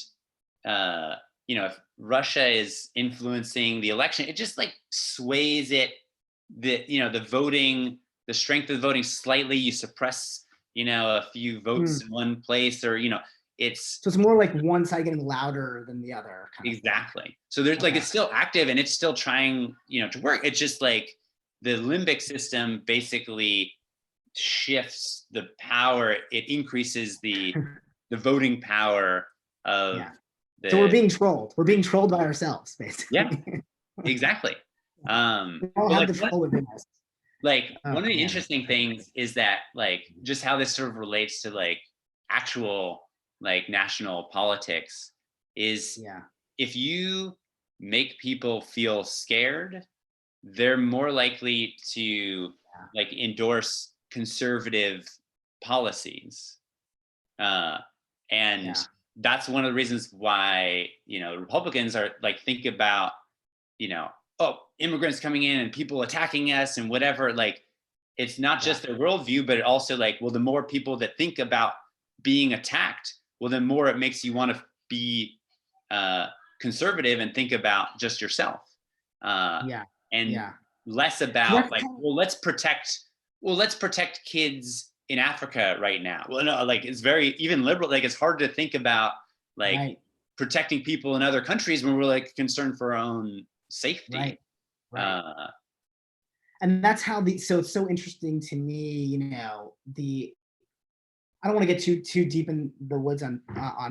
if Russia is influencing the election, it just like sways it, the voting, the strength of the voting slightly. You suppress a few votes in one place, or so it's more like one side getting louder than the other kind exactly. So there's like, it's still active and it's still trying to work. It's just like the limbic system basically shifts the power. It increases the voting power of so we're being trolled. We're being trolled by ourselves, basically. Yeah, exactly. We all have the troll within us. Like one of the interesting things is that like just how this sort of relates to like actual like national politics is if you make people feel scared, they're more likely to like endorse conservative policies. And that's one of the reasons why, Republicans are like, think about, oh, immigrants coming in and people attacking us and whatever. Like, it's not just their worldview, but it also like, well, the more people that think about being attacked, well, the more it makes you want to be conservative and think about just yourself. Yeah. And Yeah. less So about that's like, kind of, let's protect kids in Africa right now. Well, no, like it's very even liberal. Like it's hard to think about like right. protecting people in other countries when we're like concerned for our own safety. Right. Right. And that's how so it's so interesting to me, you know, I don't want to get too deep in the woods on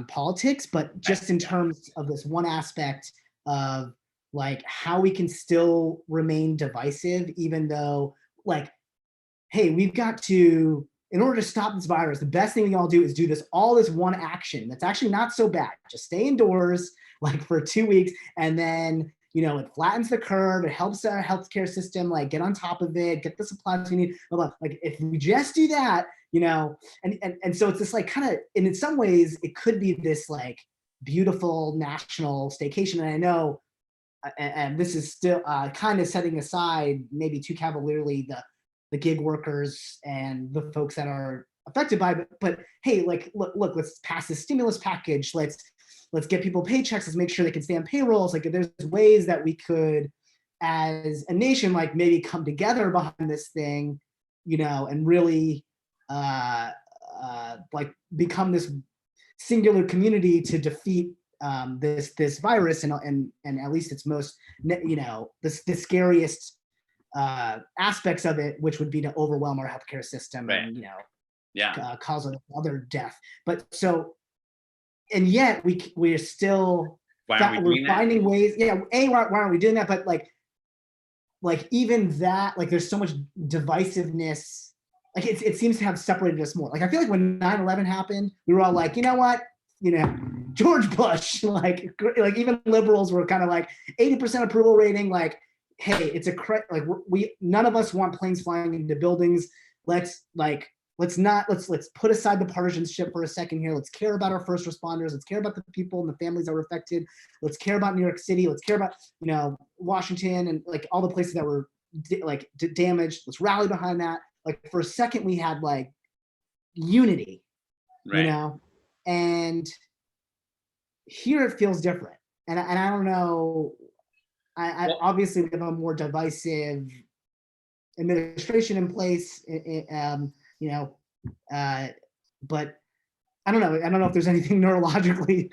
politics, but just in terms of this one aspect of like how we can still remain divisive, even though like, hey, we've got to, in order to stop this virus, the best thing we can all do is do all this one action that's actually not so bad. Just stay indoors like for 2 weeks, and then you know it flattens the curve. It helps our healthcare system like get on top of it, get the supplies we need. Like if we just do that, you know, and so it's this like kind of, and in some ways it could be this like beautiful national staycation. And I know, and this is still kind of setting aside maybe too cavalierly the gig workers and the folks that are affected by it. But hey, like look, let's pass this stimulus package. Let's get people paychecks. Let's make sure they can stay on payrolls. Like there's ways that we could, as a nation, like maybe come together behind this thing, you know, and really like become this singular community to defeat this virus and at least its most, you know, the scariest aspects of it, which would be to overwhelm our healthcare system and, you know, cause other death. But so, and yet we're still, we're finding ways. Yeah, why aren't we doing that? But like even that, like there's so much divisiveness. Like it seems to have separated us more. Like I feel like when 9/11 happened, we were all like, you know what, you know, George Bush, like even liberals were kind of like 80% approval rating, like, hey, it's like we none of us want planes flying into buildings. Let's put aside the partisanship for a second here. Let's care about our first responders. Let's care about the people and the families that were affected. Let's care about New York City. Let's care about, you know, Washington and like all the places that were damaged. Let's rally behind that. Like for a second we had like unity, you know, and here it feels different. And I don't know. I obviously we have a more divisive administration in place, you know, but I don't know. I don't know if there's anything neurologically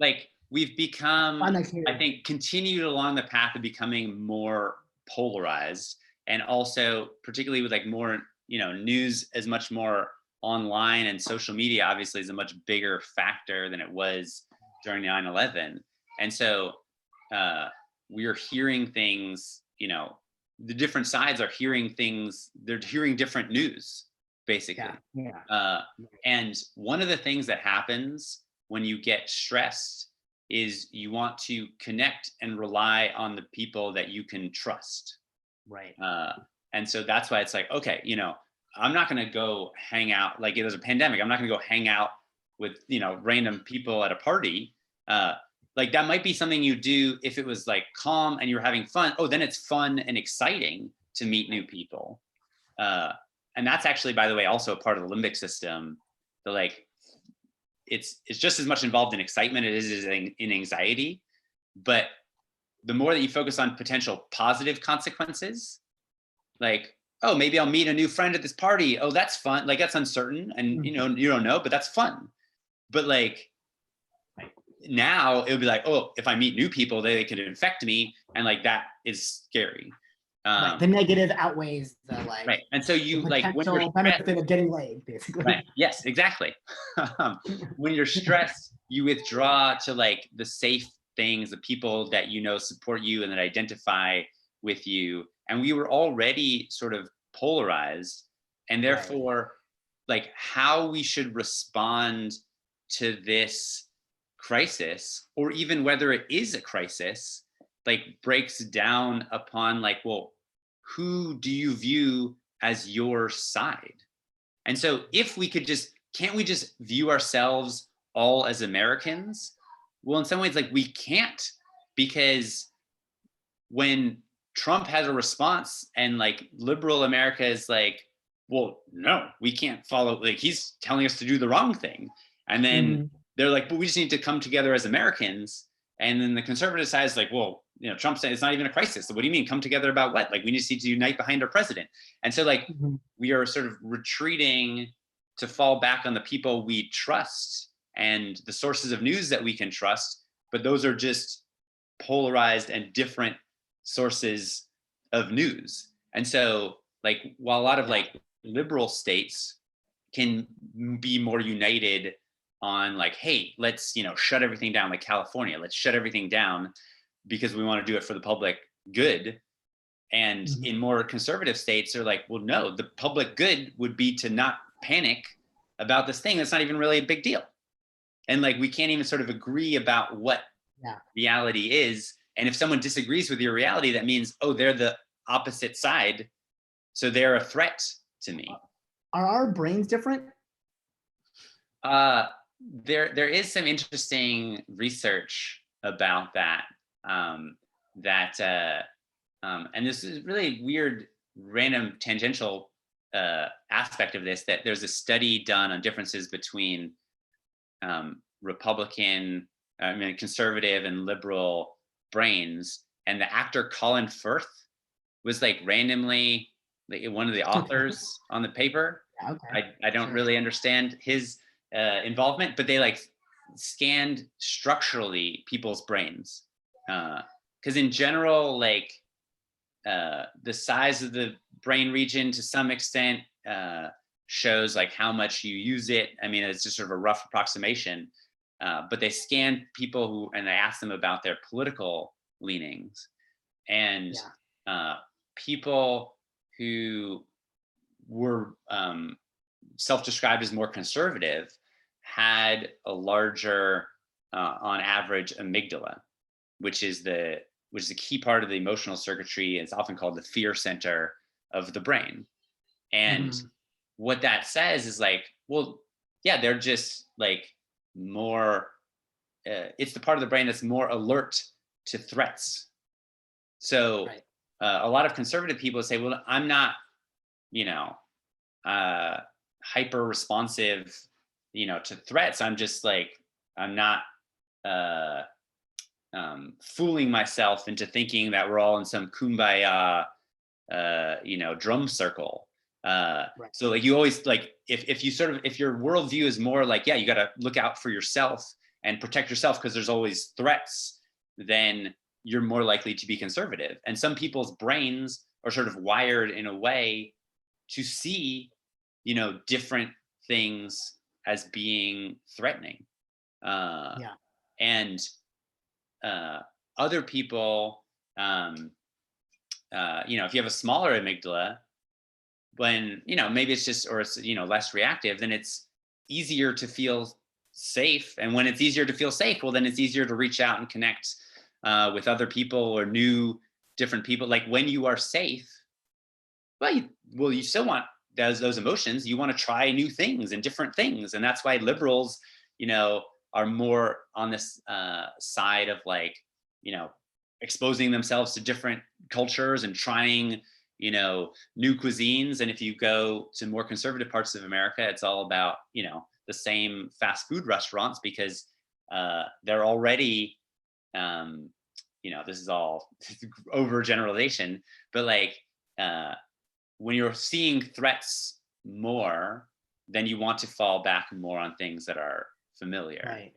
like we've become, I think, continued along the path of becoming more polarized, and also particularly with like more, you know, news is much more online, and social media obviously is a much bigger factor than it was during 9/11. And so we're hearing things, you know, the different sides are hearing things, they're hearing different news, basically. And one of the things that happens when you get stressed is you want to connect and rely on the people that you can trust. Right. And so that's why it's like, okay, you know, I'm not going to go hang out, like there's a pandemic, I'm not going to go hang out with, you know, random people at a party. Like that might be something you do if it was like calm and you're having fun. Oh, then it's fun and exciting to meet new people. And that's actually, by the way, also a part of the limbic system. The like, it's just as much involved in excitement as it is in anxiety. But the more that you focus on potential positive consequences, like, oh, maybe I'll meet a new friend at this party. Oh, that's fun. Like that's uncertain, and you know, you don't know, but that's fun. But like now it would be like, oh, if I meet new people, they could infect me, and like that is scary. Right. The negative outweighs the like. Right. And so you like when you're benefit of getting laid, basically. Right. Yes, exactly. When you're stressed, you withdraw to like the safe things, the people that you know support you and that identify with you. And we were already sort of polarized, and therefore like how we should respond to this crisis, or even whether it is a crisis, like breaks down upon like, well, who do you view as your side? And so if we could just, can't we just view ourselves all as Americans? Well, in some ways, like we can't, because when Trump has a response and like liberal America is like, well, no, we can't follow, like he's telling us to do the wrong thing. And then they're like, but we just need to come together as Americans. And then the conservative side is like, well, you know, Trump said it's not even a crisis. So what do you mean come together about what? Like, we just need to unite behind our president. And so like, we are sort of retreating to fall back on the people we trust and the sources of news that we can trust, but those are just polarized and different sources of news. And so like, while a lot of like liberal states can be more united on like, hey, let's, you know, shut everything down, like California, let's shut everything down because we want to do it for the public good. And in more conservative states, they're like, well, no, the public good would be to not panic about this thing that's not even really a big deal. And like, we can't even sort of agree about what reality is. And if someone disagrees with your reality, that means, oh, they're the opposite side. So they're a threat to me. Are our brains different? There is some interesting research about that. And this is really weird, random, tangential aspect of this, that there's a study done on differences between conservative and liberal brains. And the actor Colin Firth was like randomly like one of the authors on the paper. I don't really understand his involvement, but they like scanned structurally people's brains. Because in general, like the size of the brain region to some extent shows like how much you use it. I mean, it's just sort of a rough approximation. But they scanned people and they asked them about their political leanings. And people who were self-described as more conservative had a larger, on average, amygdala, which is the key part of the emotional circuitry. It's often called the fear center of the brain. And what that says is like, well, yeah, they're just like more, it's the part of the brain that's more alert to threats. So a lot of conservative people say, well, I'm not, you know, hyper responsive, you know, to threats. I'm just like, I'm not fooling myself into thinking that we're all in some kumbaya, you know, drum circle. So like, you always like, if your worldview is more like, yeah, you got to look out for yourself and protect yourself because there's always threats, then you're more likely to be conservative. And some people's brains are sort of wired in a way to see, you know, different things as being threatening. And other people, you know, if you have a smaller amygdala, when, you know, maybe it's just, or it's, you know, less reactive, then it's easier to feel safe. And when it's easier to feel safe, well, then it's easier to reach out and connect with other people or different people. Like when you are safe, well, you still want those emotions. You want to try new things and different things. And that's why liberals, you know, are more on this side of like, you know, exposing themselves to different cultures and trying, you know, new cuisines. And if you go to more conservative parts of America, it's all about, you know, the same fast food restaurants because they're already, you know, this is all overgeneralization, but like when you're seeing threats more, then you want to fall back more on things that are familiar. Right.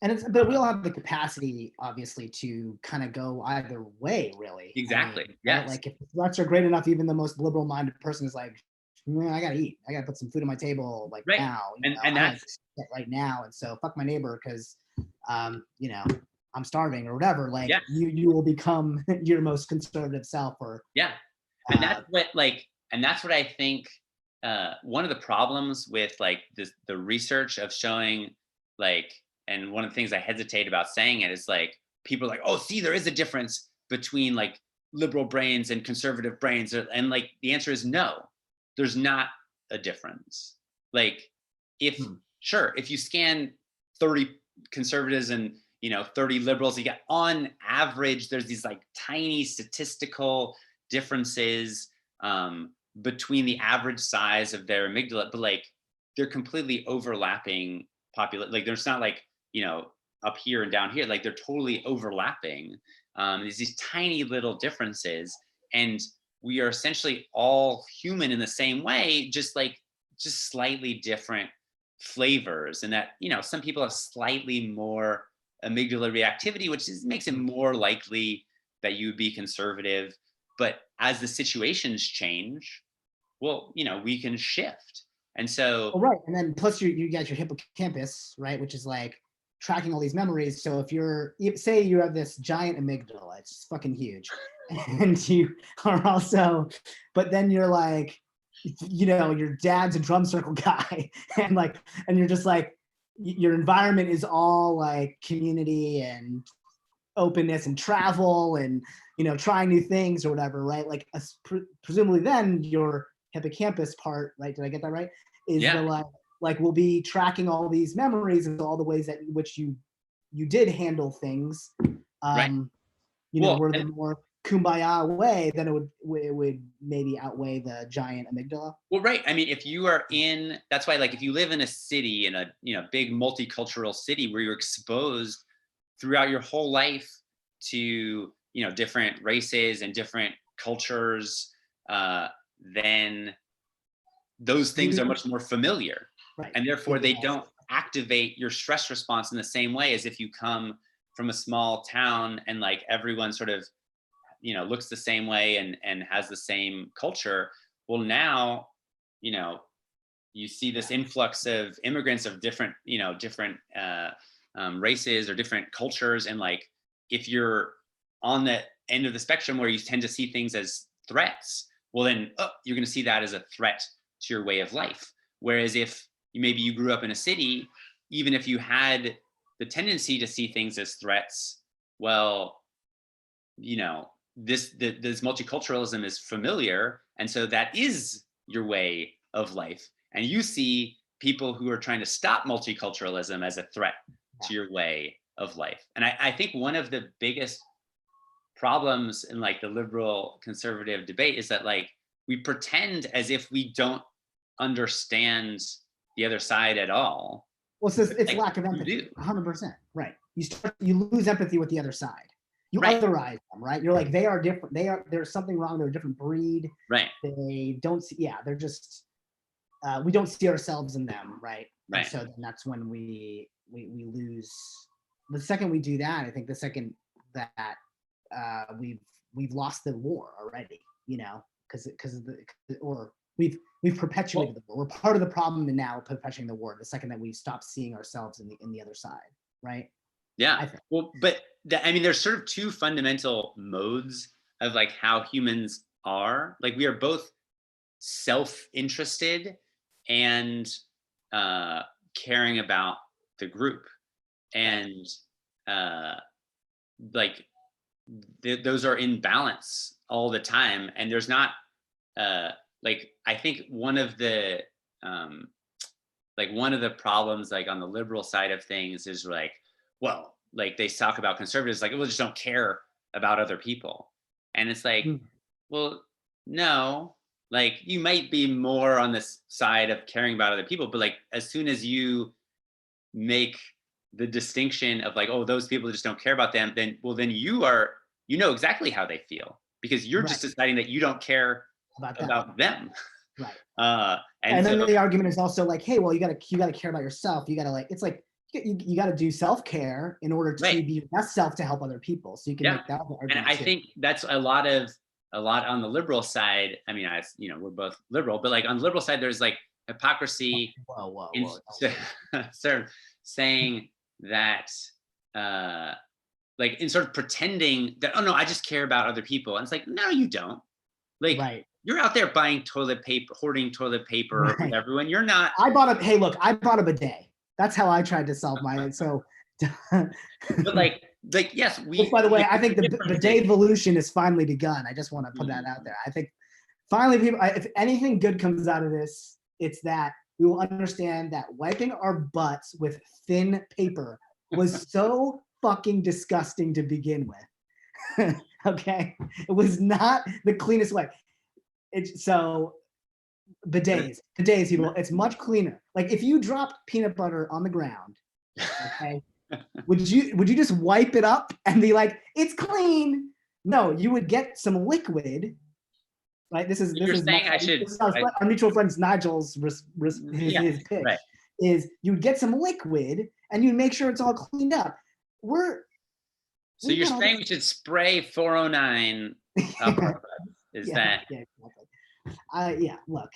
And but we all have the capacity, obviously, to kind of go either way, really. Exactly. I mean, yes. Right? Like if the threats are great enough, even the most liberal-minded person is like, I gotta eat. I gotta put some food on my table, like now. And that's right now. And so fuck my neighbor because, you know, I'm starving or whatever. Like you will become your most conservative self. Or and that's what I think. One of the problems with like the research of showing like, and one of the things I hesitate about saying it is like, people are like, oh, see, there is a difference between like liberal brains and conservative brains. And like, the answer is no, there's not a difference. Like if you scan 30 conservatives and, you know, 30 liberals, you got on average, there's these like tiny statistical differences between the average size of their amygdala, but like they're completely overlapping like there's not like, up here and down here, like they're totally overlapping. There's these tiny little differences, and we are essentially all human in the same way, just slightly different flavors. And that, some people have slightly more amygdala reactivity, which makes it more likely that you would be conservative. But as the situations change, well, we can shift. And so, right. And then plus you got your hippocampus, right, which is like tracking all these memories. So if say you have this giant amygdala, it's fucking huge, and you are also, but then you're like, your dad's a drum circle guy, and you're just like, your environment is all like community and openness and travel and trying new things or whatever, right? Like presumably then your hippocampus part, right? Did I get that right? Is the like we'll be tracking all these memories and all the ways that in which you did handle things. Right. Were the more kumbaya way, then it would maybe outweigh the giant amygdala. Well, right. I mean, if you are that's why, like, if you live in a city, in a big multicultural city where you're exposed throughout your whole life to different races and different cultures, then those things are much more familiar, right? And therefore they don't activate your stress response in the same way as if you come from a small town and like everyone sort of looks the same way and has the same culture. Well, now you see this influx of immigrants of different races or different cultures, and like if you're on the end of the spectrum where you tend to see things as threats, well then you're going to see that as a threat to your way of life. Whereas if maybe you grew up in a city, even if you had the tendency to see things as threats, well, this multiculturalism is familiar, and so that is your way of life, and you see people who are trying to stop multiculturalism as a threat to your way of life. And I think one of the biggest problems in like the liberal conservative debate is that like we pretend as if we don't understand the other side at all. Well, it's like, lack of empathy. 100%. Right. You lose empathy with the other side. You otherize them, right? You're like, they are different. There's something wrong. They're a different breed. Right. They don't see, they're just, we don't see ourselves in them, right? Right. And so then that's when we lose. The second we do that, I think the second that we've lost the war already, or we've perpetuated the war. We're part of the problem and now perpetuating the war. The second that we stop seeing ourselves in the other side, right? Yeah. Well, but there's sort of two fundamental modes of like how humans are. Like we are both self-interested and caring about the group, and those are in balance all the time. And there's not like I think one of the problems like on the liberal side of things is like, well, like they talk about conservatives like, well, just don't care about other people. And it's like, well, no, like you might be more on this side of caring about other people, but like as soon as you make the distinction of like, oh, those people just don't care about them, then you know exactly how they feel, because you're just deciding that you don't care about them. Right. And then the argument is also like, hey, well, you gotta care about yourself. You gotta like, it's like you gotta do self-care in order to be your best self to help other people. So you can make that argument. And I think that's a lot on the liberal side. I mean, we're both liberal, but like on the liberal side, there's like hypocrisy in sort of saying that like in sort of pretending that, oh no, I just care about other people. And it's like, no, you don't. Like you're out there buying toilet paper, hoarding toilet paper with everyone. You're not. I bought a bidet. That's how I tried to solve mine. So but like yes, which, by the way, I think the bidet evolution has finally begun. I just want to put that out there. I think finally people, if anything good comes out of this, it's that we will understand that wiping our butts with thin paper was so fucking disgusting to begin with. Okay, it was not the cleanest way. So Bidets, people, it's much cleaner. Like if you dropped peanut butter on the ground, okay, would you just wipe it up and be like, it's clean? No, you would get some liquid, right? This is saying I should. our mutual friends Nigel's his pitch right. is you would get some liquid and you make sure it's all cleaned up. So you're saying we should spray 409 up? Is that? Yeah, exactly. Yeah, look,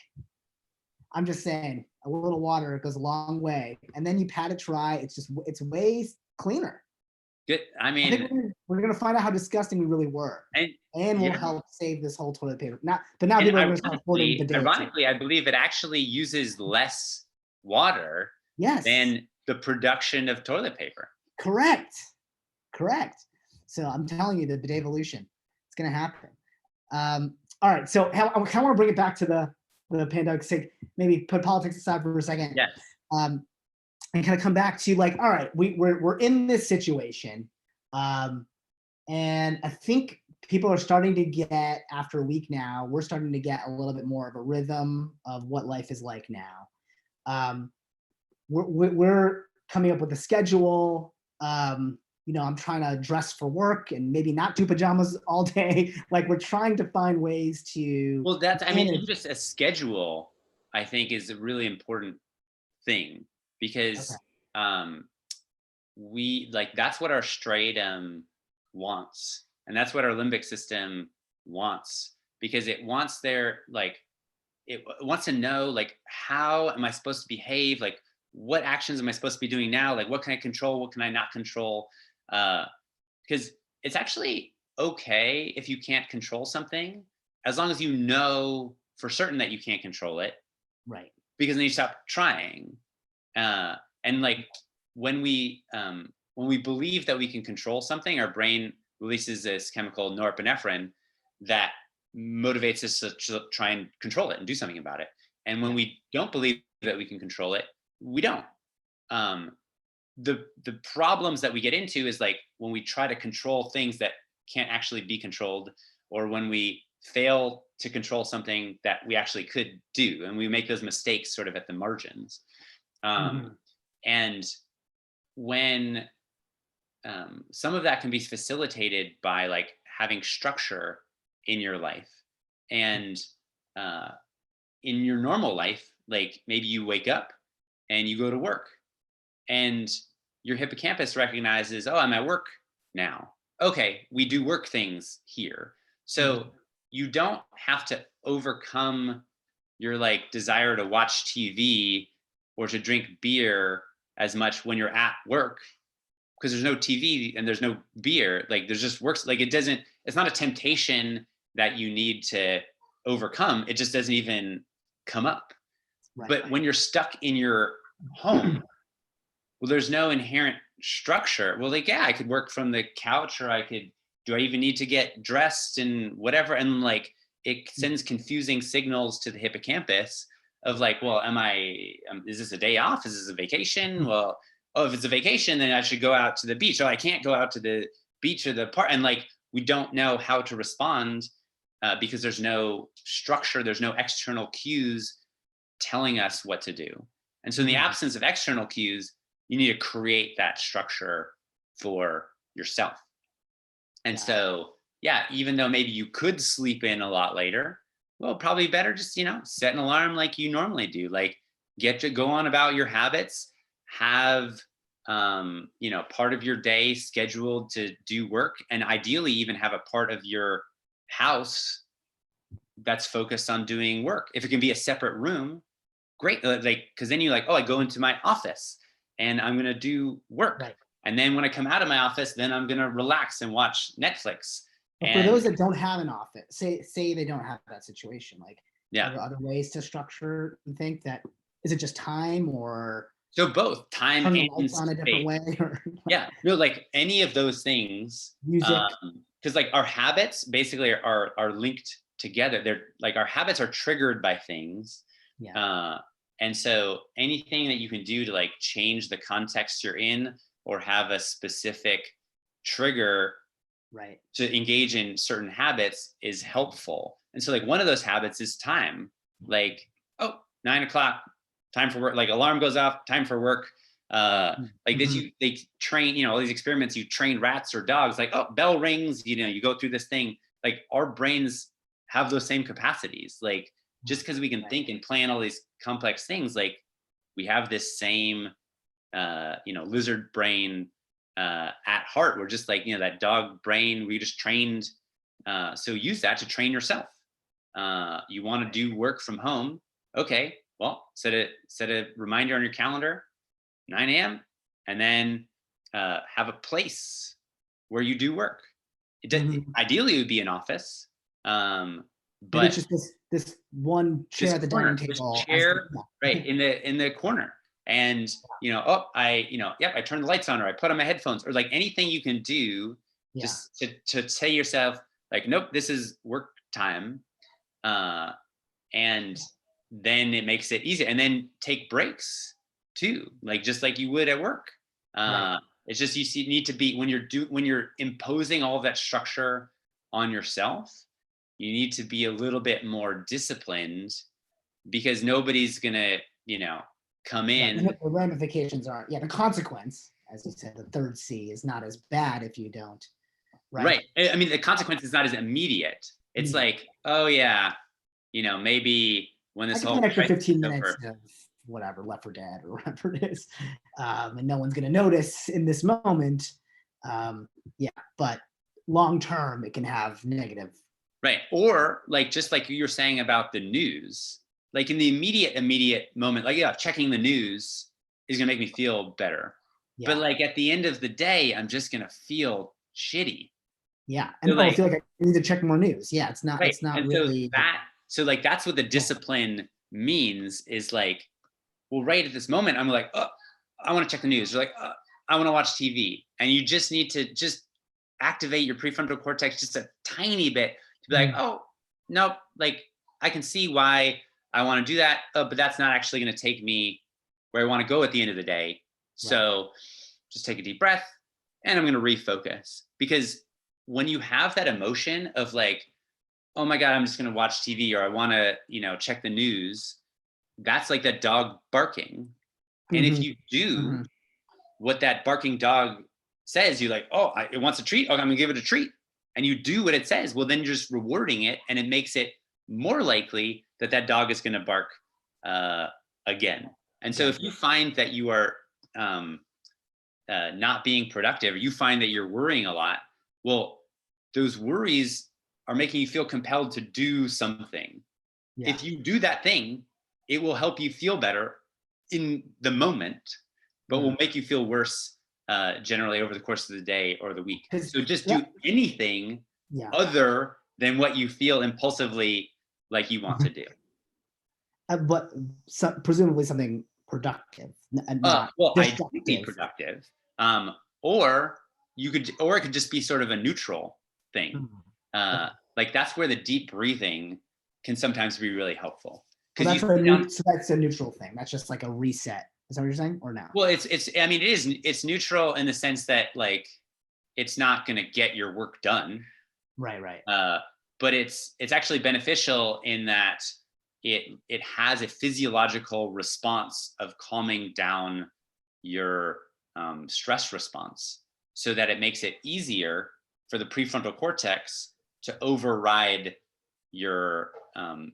I'm just saying a little water goes a long way, and then you pat it dry. It's way cleaner. Good. I mean, I think we're gonna find out how disgusting we really were, and we'll help save this whole toilet paper. But now people are gonna start hoarding bidets. Ironically, I believe it actually uses less water than the production of toilet paper. Correct. So I'm telling you, the bidet evolution, it's gonna happen. All right, so I kind of want to bring it back to the pandemic sake, maybe put politics aside for a second. Yes. And kind of come back to like, all right, we're in this situation. And I think people are starting to get, after a week now, we're starting to get a little bit more of a rhythm of what life is like now. We're coming up with a schedule. I'm trying to dress for work and maybe not do pajamas all day. Like we're trying to find ways to. Well, just a schedule, I think, is a really important thing because that's what our striatum wants, and that's what our limbic system wants, because it wants it wants to know, like, how am I supposed to behave? Like, what actions am I supposed to be doing now? Like, what can I control? What can I not control? Because it's actually okay if you can't control something, as long as you know for certain that you can't control it. Right. Because then you stop trying. And like when we believe that we can control something, our brain releases this chemical norepinephrine that motivates us to try and control it and do something about it. And when we don't believe that we can control it, we don't. The problems that we get into is like when we try to control things that can't actually be controlled, or when we fail to control something that we actually could do, and we make those mistakes sort of at the margins. And when some of that can be facilitated by like having structure in your life, and in your normal life, like maybe you wake up and you go to work, and your hippocampus recognizes, oh, I'm at work now. Okay, we do work things here. So you don't have to overcome your like desire to watch TV or to drink beer as much when you're at work, because there's no TV and there's no beer. Like there's just works. Like it's not a temptation that you need to overcome. It just doesn't even come up. Right. But when you're stuck in your home, well, there's no inherent structure. Well, like, yeah, I could work from the couch, or do I even need to get dressed and whatever? And like, it sends confusing signals to the hippocampus of like, well, is this a day off? Is this a vacation? Well, if it's a vacation, then I should go out to the beach. Oh, I can't go out to the beach or the park. And like, we don't know how to respond because there's no structure. There's no external cues telling us what to do. And so in the absence of external cues, you need to create that structure for yourself. And so, yeah, even though maybe you could sleep in a lot later, well, probably better just, set an alarm like you normally do. Like get to go on about your habits, have, part of your day scheduled to do work, and ideally even have a part of your house that's focused on doing work. If it can be a separate room, great. Like, cause then you're like, oh, I go into my office and I'm going to do work. Right. And then when I come out of my office, then I'm going to relax and watch Netflix. But for those that don't have an office, say they don't have that situation, like, are there other ways to structure? You think that, is it just time, or so both time and lights on a different way? Or yeah, no, like any of those things. Music, because like our habits basically are linked together. They're like, our habits are triggered by things. Yeah. And so anything that you can do to like change the context you're in, or have a specific trigger to engage in certain habits, is helpful. And so like one of those habits is time. Like 9 o'clock, time for work, like alarm goes off, time for work. Like this, they train, all these experiments, you train rats or dogs, like, oh, bell rings, you go through this thing. Like our brains have those same capacities. Like just because we can think and plan all these complex things, like we have this same, lizard brain at heart. We're just like, that dog brain we just trained. So use that to train yourself. You want to do work from home. Okay, well, set a reminder on your calendar, 9 a.m. and then have a place where you do work. Ideally, it would be an office, but it's just this one chair at the dining table. Right in the corner, and I turn the lights on, or I put on my headphones, or like anything you can do, just to say to yourself, like, nope, this is work time, and then it makes it easier. And then take breaks too, like just like you would at work. It's just you need to be, when you're imposing all of that structure on yourself, you need to be a little bit more disciplined, because nobody's gonna come in. The ramifications aren't, the consequence, as you said, the third C, is not as bad if you don't. Right. I mean, the consequence is not as immediate. It's like, oh yeah, maybe when this whole an extra 15 minutes of whatever, Left 4 Dead or whatever it is, and no one's going to notice in this moment. But long term, it can have negative. Right. Or like, just like you were saying about the news, like in the immediate moment, like, checking the news is going to make me feel better. But like at the end of the day, I'm just going to feel shitty. Yeah. And I feel like I need to check more news. Yeah. It's not, it's not and really. So like, that's what the discipline means, is like, well, right at this moment, I'm like, oh, I want to check the news. You're like, oh, I want to watch TV. And you just need to just activate your prefrontal cortex just a tiny bit to be like, oh, nope, like I can see why I want to do that, but that's not actually going to take me where I want to go at the end of the day. So just take a deep breath, and I'm going to refocus. Because when you have that emotion of like, oh my God, I'm just going to watch TV, or I want to, check the news, that's like that dog barking. And if you do what that barking dog says, you're like, oh, it wants a treat. Oh, I'm going to give it a treat. And you do what it says. Well, then you're just rewarding it, and it makes it more likely that that dog is going to bark again. And so if you find that you are not being productive, or you find that you're worrying a lot, well, those worries are making you feel compelled to do something. If you do that thing, it will help you feel better in the moment, but will make you feel worse generally over the course of the day or the week. So just do anything other than what you feel impulsively like you want to do. But presumably something productive, and not ideally productive. Or it could just be sort of a neutral thing. Like that's where the deep breathing can sometimes be really helpful. So that's a neutral thing. That's just like a reset. Is that what you're saying, or no? Well, it's neutral in the sense that like it's not going to get your work done. Right. But it's actually beneficial in that it has a physiological response of calming down your stress response, so that it makes it easier for the prefrontal cortex to override your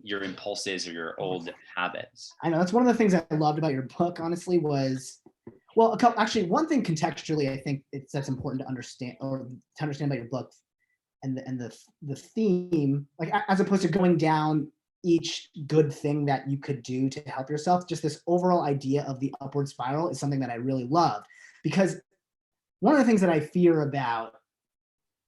impulses or your old habits. I know that's one of the things I loved about your book, honestly, was, well, actually one thing contextually I think that's important to understand, or to understand about your book, and the theme, like as opposed to going down each good thing that you could do to help yourself, just this overall idea of the upward spiral is something that I really loved. Because one of the things that I fear about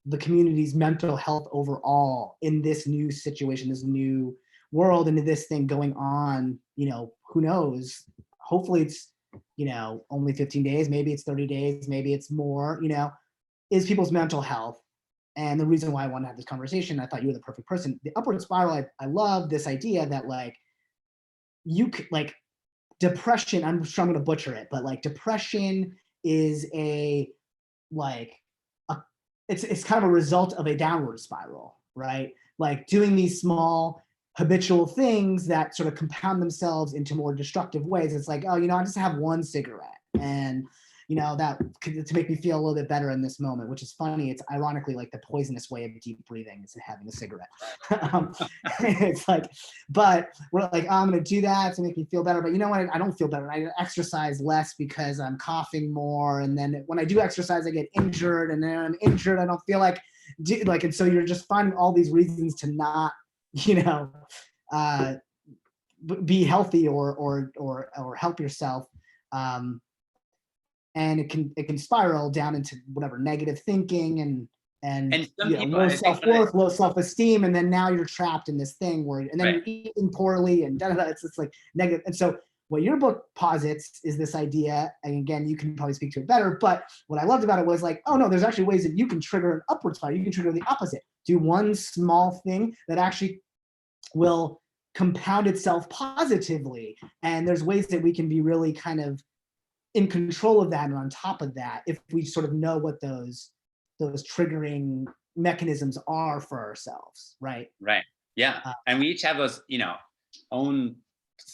the community's mental health overall in this new situation, this new world, and this thing going on, who knows, hopefully it's, only 15 days, maybe it's 30 days, maybe it's more, is people's mental health. And the reason why I want to have this conversation, I thought you were the perfect person. The upward spiral, I love this idea that like, you could, like, depression, I'm sure I'm going to butcher it, but like depression is it's kind of a result of a downward spiral, right? Like doing these small habitual things that sort of compound themselves into more destructive ways. It's like, oh, I just have one cigarette, and that to make me feel a little bit better in this moment, which is funny. It's ironically like the poisonous way of deep breathing is having a cigarette. It's like, but we're like, oh, I'm going to do that to make me feel better. But you know what? I don't feel better. I exercise less because I'm coughing more. And then when I do exercise, I get injured. And then I'm injured. I don't feel like, and so you're just finding all these reasons to not, be healthy or help yourself. And it can spiral down into whatever negative thinking and low self-worth, low self-esteem, and then now you're trapped in this thing where, and then you're eating poorly and it's like negative. And so what your book posits is this idea, and again, you can probably speak to it better, but what I loved about it was like, oh no, there's actually ways that you can trigger an upward spiral. You can trigger the opposite. Do one small thing that actually will compound itself positively. And there's ways that we can be really kind of in control of that and on top of that if we sort of know what those triggering mechanisms are for ourselves, right? Right. Yeah. And we each have those, own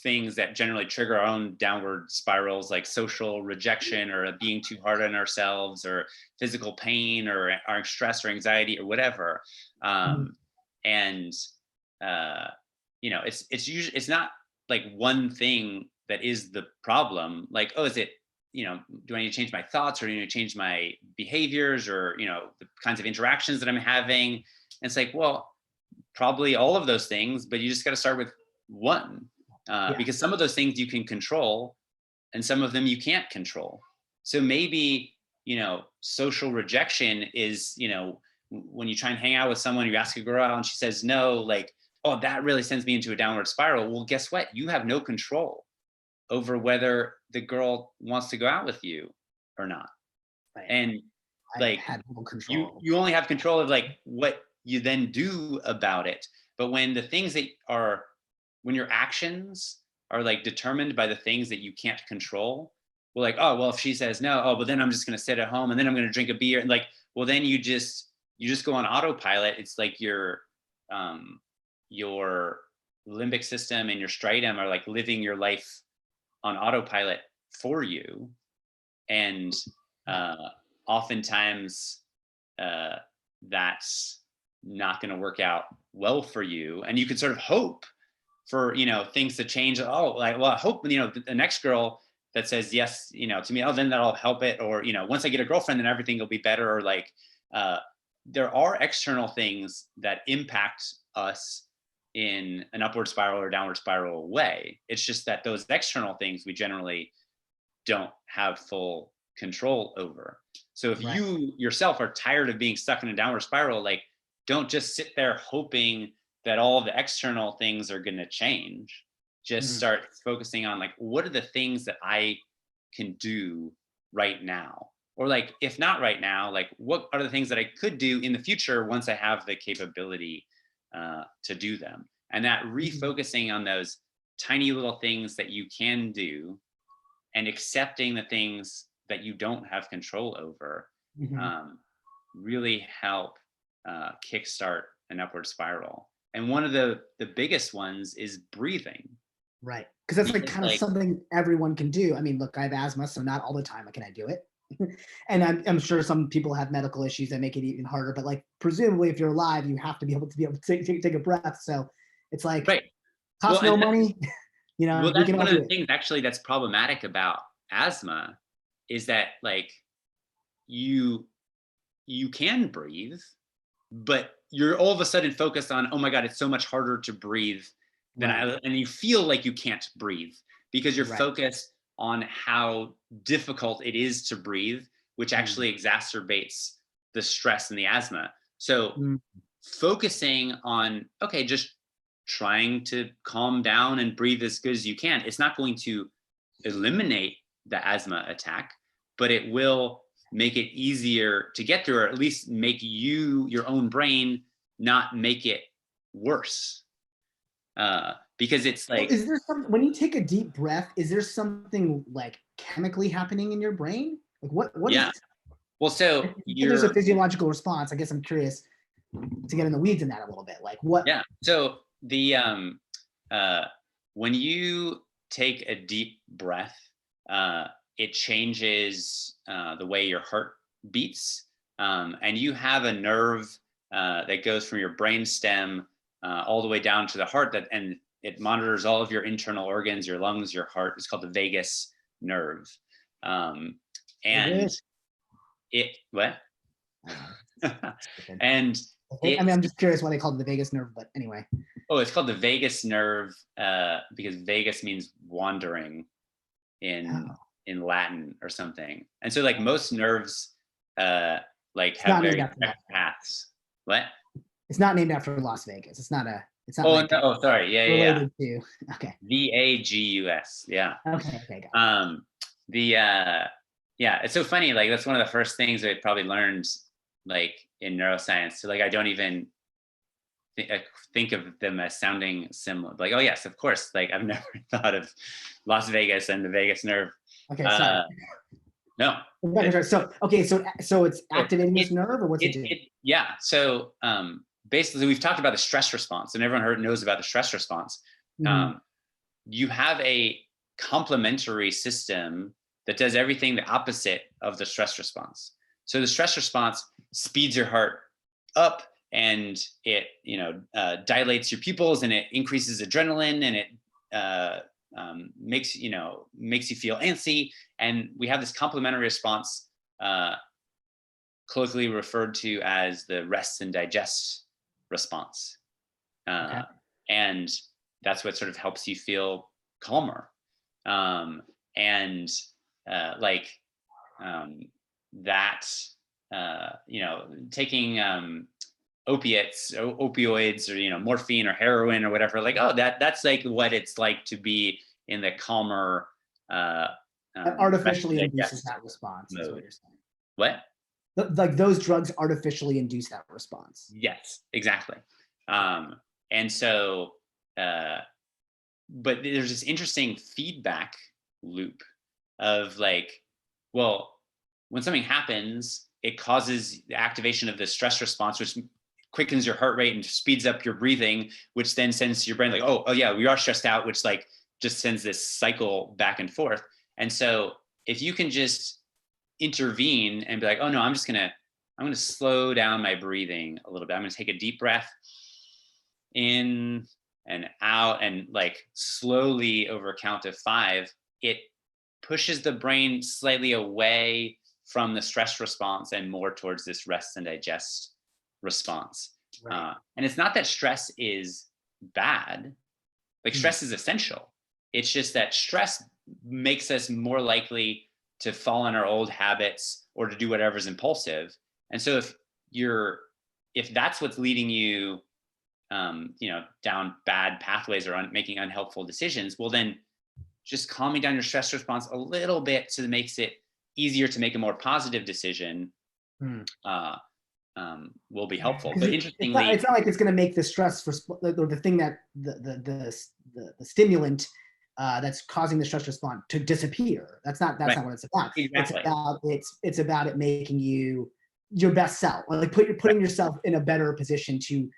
things that generally trigger our own downward spirals, like social rejection or being too hard on ourselves or physical pain or our stress or anxiety or whatever. It's usually, it's not like one thing that is the problem. Like, oh, is it, do I need to change my thoughts, or do I need to change my behaviors, or, the kinds of interactions that I'm having? And it's like, well, probably all of those things, but you just got to start with one, because some of those things you can control and some of them you can't control. So maybe, social rejection is, when you try and hang out with someone, you ask a girl out and she says no, like, oh, that really sends me into a downward spiral. Well, guess what? You have no control over whether the girl wants to go out with you or not. Right. And like, had no control. You only have control of like what you then do about it. But when the things that when your actions are like determined by the things that you can't control, well, like, oh, well, if she says no, oh, but then I'm just going to sit at home and then I'm going to drink a beer. And like, well, then you just go on autopilot. It's like your limbic system and your striatum are like living your life on autopilot for you. And oftentimes that's not going to work out well for you. And you can sort of hope for, things to change. Oh, like, well, I hope, the next girl that says yes, to me, oh, then that'll help it. Or, once I get a girlfriend, then everything will be better. Or like, there are external things that impact us in an upward spiral or downward spiral way. It's just that those external things we generally don't have full control over. So if you yourself are tired of being stuck in a downward spiral, like, don't just sit there hoping that all the external things are going to change. Just start focusing on like, what are the things that I can do right now? Or like, if not right now, like, what are the things that I could do in the future once I have the capability to do them? And that refocusing on those tiny little things that you can do and accepting the things that you don't have control over really help kickstart an upward spiral. And one of the biggest ones is breathing. Right. Because that's like kind of something everyone can do. I mean, look, I have asthma, so not all the time can I do it. And I'm sure some people have medical issues that make it even harder, but like, presumably if you're alive, you have to be able to take a breath. So it's like, costs no money. Well, that's one of the things actually that's problematic about asthma is that like you can breathe, but you're all of a sudden focused on, oh my God, it's so much harder to breathe than and you feel like you can't breathe because you're focused on how difficult it is to breathe, which actually exacerbates the stress and the asthma. So focusing on, okay, just trying to calm down and breathe as good as you can. It's not going to eliminate the asthma attack, but it will make it easier to get through, or at least make your own brain not make it worse. Because it's like, is there something, when you take a deep breath, is there something like chemically happening in your brain? Like what is it? Well, so there's a physiological response. I guess I'm curious to get in the weeds in that a little bit. Like what? Yeah. So the when you take a deep breath, it changes the way your heart beats, and you have a nerve that goes from your brain stem all the way down to the heart, and it monitors all of your internal organs, your lungs, your heart. It's called the vagus nerve, and it what? And I mean, I'm just curious why they called it the vagus nerve, but anyway. Oh, it's called the vagus nerve because Vegas means wandering in Latin or something. And so like most nerves like have very direct paths. What? It's not named after Las Vegas. It's not Oh, like no, oh, sorry. Yeah, related to okay. VAGUS. Yeah. Okay, got it. Yeah, it's so funny. Like that's one of the first things I probably learned like in neuroscience. So like I don't even think of them as sounding similar. Like, oh yes, of course. Like I've never thought of Las Vegas and the vagus nerve. Okay, sorry. No. So it's activating this nerve, or what's it doing? Yeah. So basically, we've talked about the stress response, and everyone knows about the stress response. Mm-hmm. You have a complementary system that does everything the opposite of the stress response. So the stress response speeds your heart up, and it dilates your pupils, and it increases adrenaline, and it makes you feel antsy. And we have this complementary response, colloquially referred to as the rest and digest response, and that's what sort of helps you feel calmer. Taking opiates, opioids, or morphine or heroin or whatever, like, oh, that's like what it's like to be in the calmer artificially induces that response, is what you're saying. What? Like those drugs artificially induce that response. Yes, exactly. And so but there's this interesting feedback loop of like, well, when something happens, it causes the activation of the stress response, which quickens your heart rate and speeds up your breathing, which then sends to your brain like, oh yeah, we are stressed out, which like just sends this cycle back and forth. And so if you can just intervene and be like, oh no, I'm going to slow down my breathing a little bit. I'm going to take a deep breath in and out, and like slowly over a count of 5, it pushes the brain slightly away from the stress response and more towards this rest and digest response. Right. And it's not that stress is bad. Like stress is essential. It's just that stress makes us more likely to fall in our old habits or to do whatever's impulsive. And so if that's what's leading you, down bad pathways or making unhelpful decisions, well, then just calming down your stress response a little bit so that it makes it easier to make a more positive decision will be helpful. But interestingly, it's not like it's going to make the stress or the thing that the stimulant that's causing the stress response to disappear. That's not what it's about. Exactly. It's about it making you your best self, like putting yourself in a better position to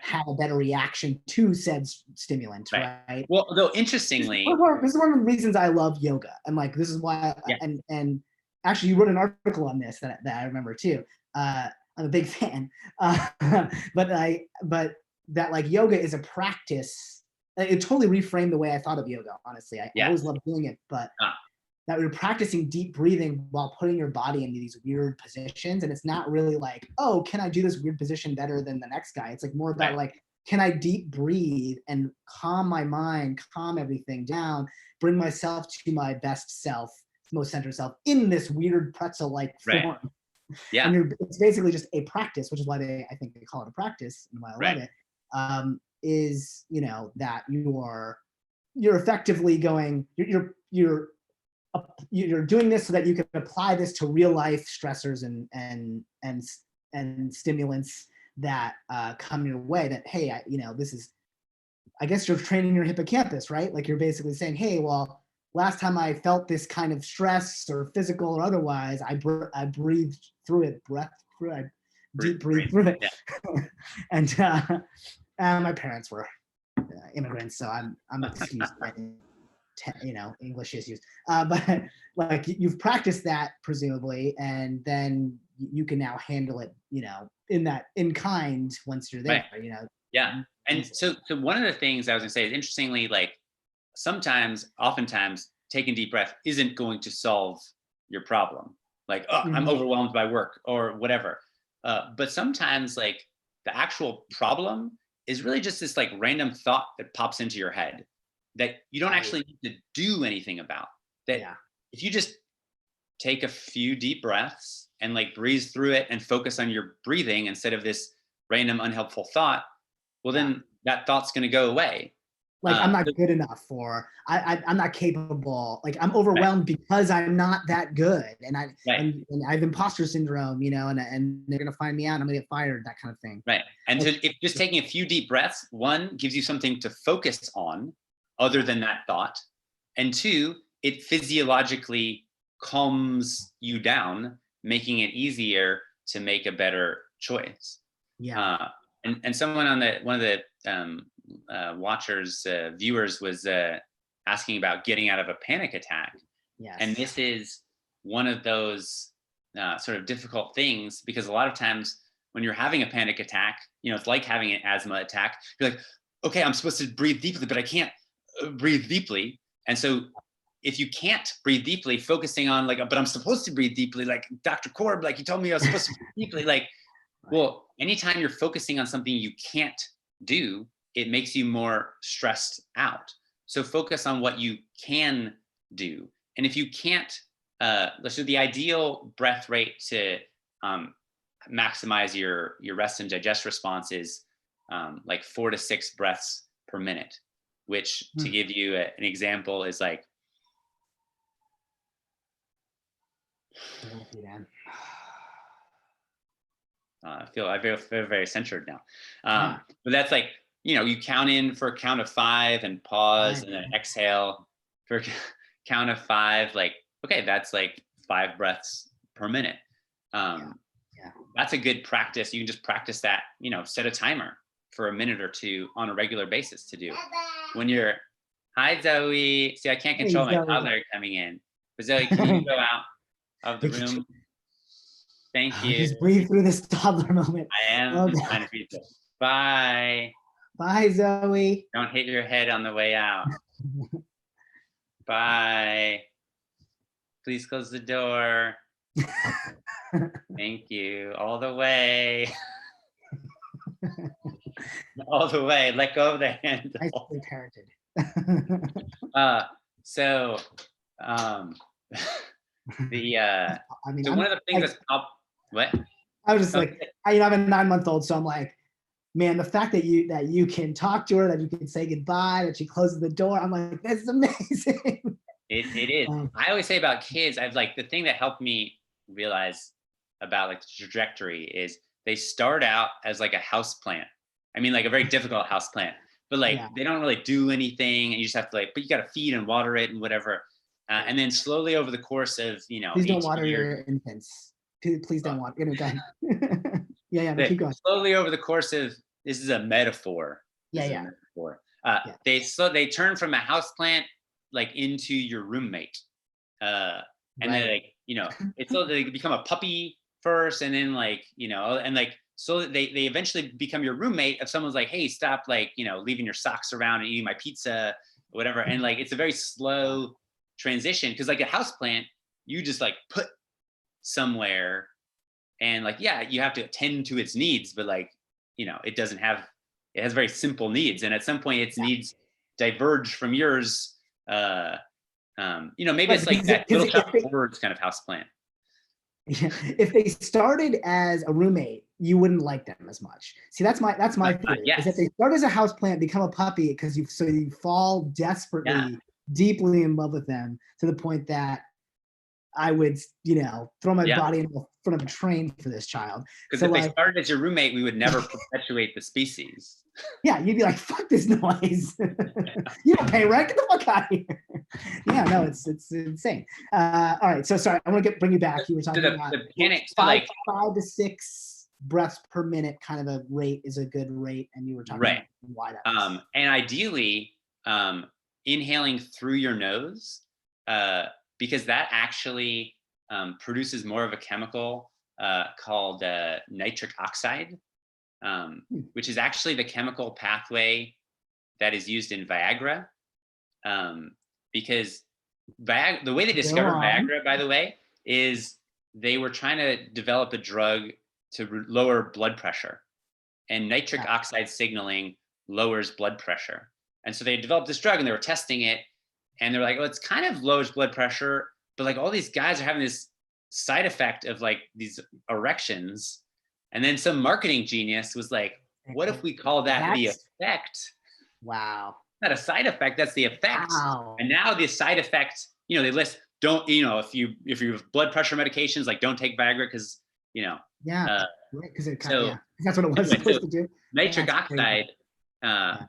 have a better reaction to said stimulant, right? Well, though interestingly, this is one of the reasons I love yoga, and like this is why. And actually, you wrote an article on this that I remember too. I'm a big fan, but that like yoga is a practice. It totally reframed the way I thought of yoga. Honestly, I always loved doing it, but that you're practicing deep breathing while putting your body into these weird positions. And it's not really like, oh, can I do this weird position better than the next guy? It's like more about like, can I deep breathe and calm my mind, calm everything down, bring myself to my best self, most centered self in this weird pretzel-like form. Yeah. And it's basically just a practice, which is why I think they call it a practice, and why I love it, is, that you're effectively going, you're doing this so that you can apply this to real life stressors and stimulants that come your way. That, hey, this is, I guess you're training your hippocampus, right? Like you're basically saying, hey, well, last time I felt this kind of stress or physical or otherwise, I breathed through it, deep breathe through it. Yeah. And my parents were immigrants, so I'm excused by English issues. But like you've practiced that presumably, and then you can now handle it, in kind once you're there. Right. Yeah. And so one of the things I was gonna say is, interestingly, like oftentimes taking deep breath isn't going to solve your problem. Like, oh, I'm overwhelmed by work or whatever. But sometimes like the actual problem is really just this like random thought that pops into your head that you don't actually need to do anything about. That if you just take a few deep breaths and like breathe through it and focus on your breathing instead of this random unhelpful thought, well, then that thought's going to go away. Like I'm not good enough, or I'm not capable. Like I'm overwhelmed because I'm not that good, and I have imposter syndrome, and they're gonna find me out. And I'm gonna get fired, that kind of thing. Right. And so if just taking a few deep breaths, one, gives you something to focus on other than that thought, and two, it physiologically calms you down, making it easier to make a better choice. Yeah. And someone on one of the viewers was asking about getting out of a panic attack. Yes. And this is one of those sort of difficult things, because a lot of times when you're having a panic attack, it's like having an asthma attack. You're like, okay, I'm supposed to breathe deeply, but I can't breathe deeply. And so if you can't breathe deeply, focusing on like, but I'm supposed to breathe deeply, like Dr. Korb, like you told me I was supposed to breathe deeply, like, well, anytime you're focusing on something you can't do, it makes you more stressed out. So focus on what you can do. And if you can't, so the ideal breath rate to maximize your rest and digest response is like 4 to 6 breaths per minute, which to give you an example is like, I feel very centered now. But that's like, you count in for a count of 5 and pause and then exhale for a count of 5. Like, okay, that's like 5 breaths per minute. That's a good practice. You can just practice that, set a timer for a minute or two on a regular basis to do. When you're, hi, Zoe. See, I can't control my toddler coming in. But Zoe, can you go out of the room? Thank you. Just breathe through this toddler moment. I am trying to breathe. Bye. Bye, Zoe. Don't hit your head on the way out. Bye. Please close the door. Thank you. All the way. All the way. Let go of the handle. Nicely parented. So one of the things that's what? I was just like, I have a 9-month-old, so I'm like, man, the fact that you can talk to her, that you can say goodbye, that she closes the door, I'm like, that's amazing. It is. I always say about kids, I've like, the thing that helped me realize about like the trajectory is they start out as like a house plant. I mean, like a very difficult house plant, but like they don't really do anything, and you just have to like, but you got to feed and water it and whatever. And then slowly over the course of, please don't water your infants. Please don't water. Keep going. Slowly over the course of, this is a metaphor. Metaphor. They turn from a houseplant like into your roommate, and then like it's so they become a puppy first, and then like and like so they eventually become your roommate if someone's like, hey, stop like leaving your socks around and eating my pizza, whatever. And like it's a very slow transition, because like a houseplant you just like put somewhere, and like you have to attend to its needs, but like it has very simple needs, and at some point its needs diverge from yours. Maybe it's like that Little Shop of Horrors kind of houseplant. If they started as a roommate, you wouldn't like them as much. See, that's my theory. Is that they start as a houseplant, become a puppy, because you fall desperately, deeply in love with them, to the point that I would, throw my body in front of a train for this child. Because if they started as your roommate, we would never perpetuate the species. Yeah, you'd be like, fuck this noise. You don't pay rent, get the fuck out of here. It's insane. All right, so sorry, I want to bring you back. You were talking about the panic, 5 to 6 breaths per minute kind of a rate is a good rate, and you were talking about why that is. And ideally, inhaling through your nose, because that actually produces more of a chemical called nitric oxide, which is actually the chemical pathway that is used in Viagra. Because the way they discovered Viagra, by the way, is they were trying to develop a drug to lower blood pressure, and nitric oxide signaling lowers blood pressure. And so they developed this drug and they were testing it, and they're like, oh, it's kind of lowers blood pressure, but like all these guys are having this side effect of like these erections. And then some marketing genius was like, what if we call that the effect? Wow. Not a side effect, that's the effect. Wow. And now the side effect, you know, they list, don't, you know, if you have blood pressure medications, like don't take Viagra because, you know. Because it kind of, that's what it was supposed to do. Nitric oxide,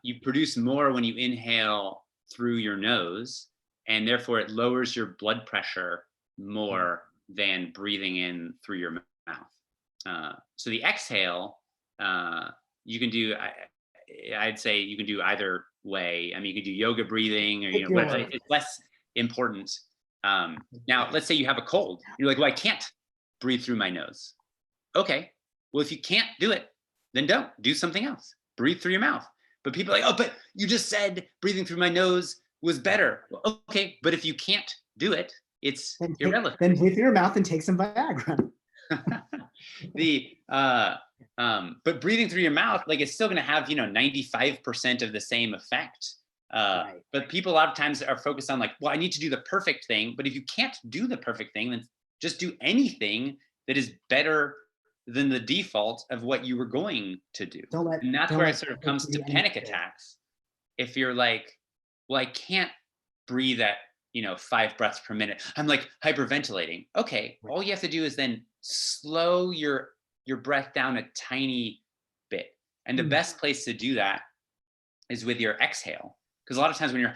you produce more when you inhale through your nose, and therefore it lowers your blood pressure more than breathing in through your mouth. So the exhale, you can do, I'd say you can do either way. I mean, you can do yoga breathing, or, you know, but it's less important. Now, let's say you have a cold. You're like, well, I can't breathe through my nose. Okay, well, if you can't do it, then don't do something else. Breathe through your mouth. But people are like, oh, but you just said breathing through my nose was better. Well, okay, but if you can't do it, it's irrelevant. Then breathe through your mouth and take some Viagra. But breathing through your mouth, like, it's still going to have, you know, 95% of the same effect. But people a lot of times are focused on like, well, I need to do the perfect thing. But if you can't do the perfect thing, then just do anything that is better than the default of what you were going to do. And that's where it sort of comes to panic attacks. If you're like, well, I can't breathe at, you know, 5 breaths per minute, I'm like hyperventilating. Okay, all you have to do is then slow your breath down a tiny bit. And the best place to do that is with your exhale. Because a lot of times when you're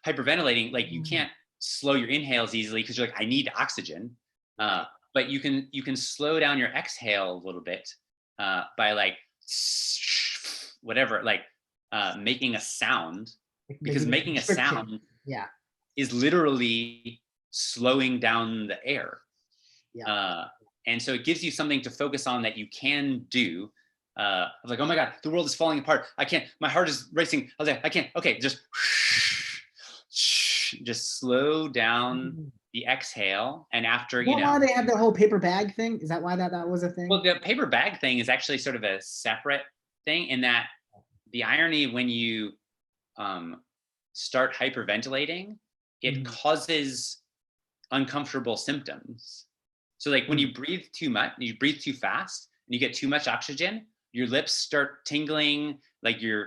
hyperventilating, like, you can't slow your inhales easily because you're like, I need oxygen. But you can slow down your exhale a little bit by like whatever, like making a sound, because making a sound is literally slowing down the air. And so it gives you something to focus on that you can do. I was like, oh my God, the world is falling apart. I can't, my heart is racing. I was like, I can't, okay, just slow down the exhale. And after, you know. Why they have the whole paper bag thing? Is that why that was a thing? Well, the paper bag thing is actually sort of a separate thing, in that the irony when you start hyperventilating, it causes uncomfortable symptoms. So like when you breathe too much, you breathe too fast, and you get too much oxygen, your lips start tingling, like you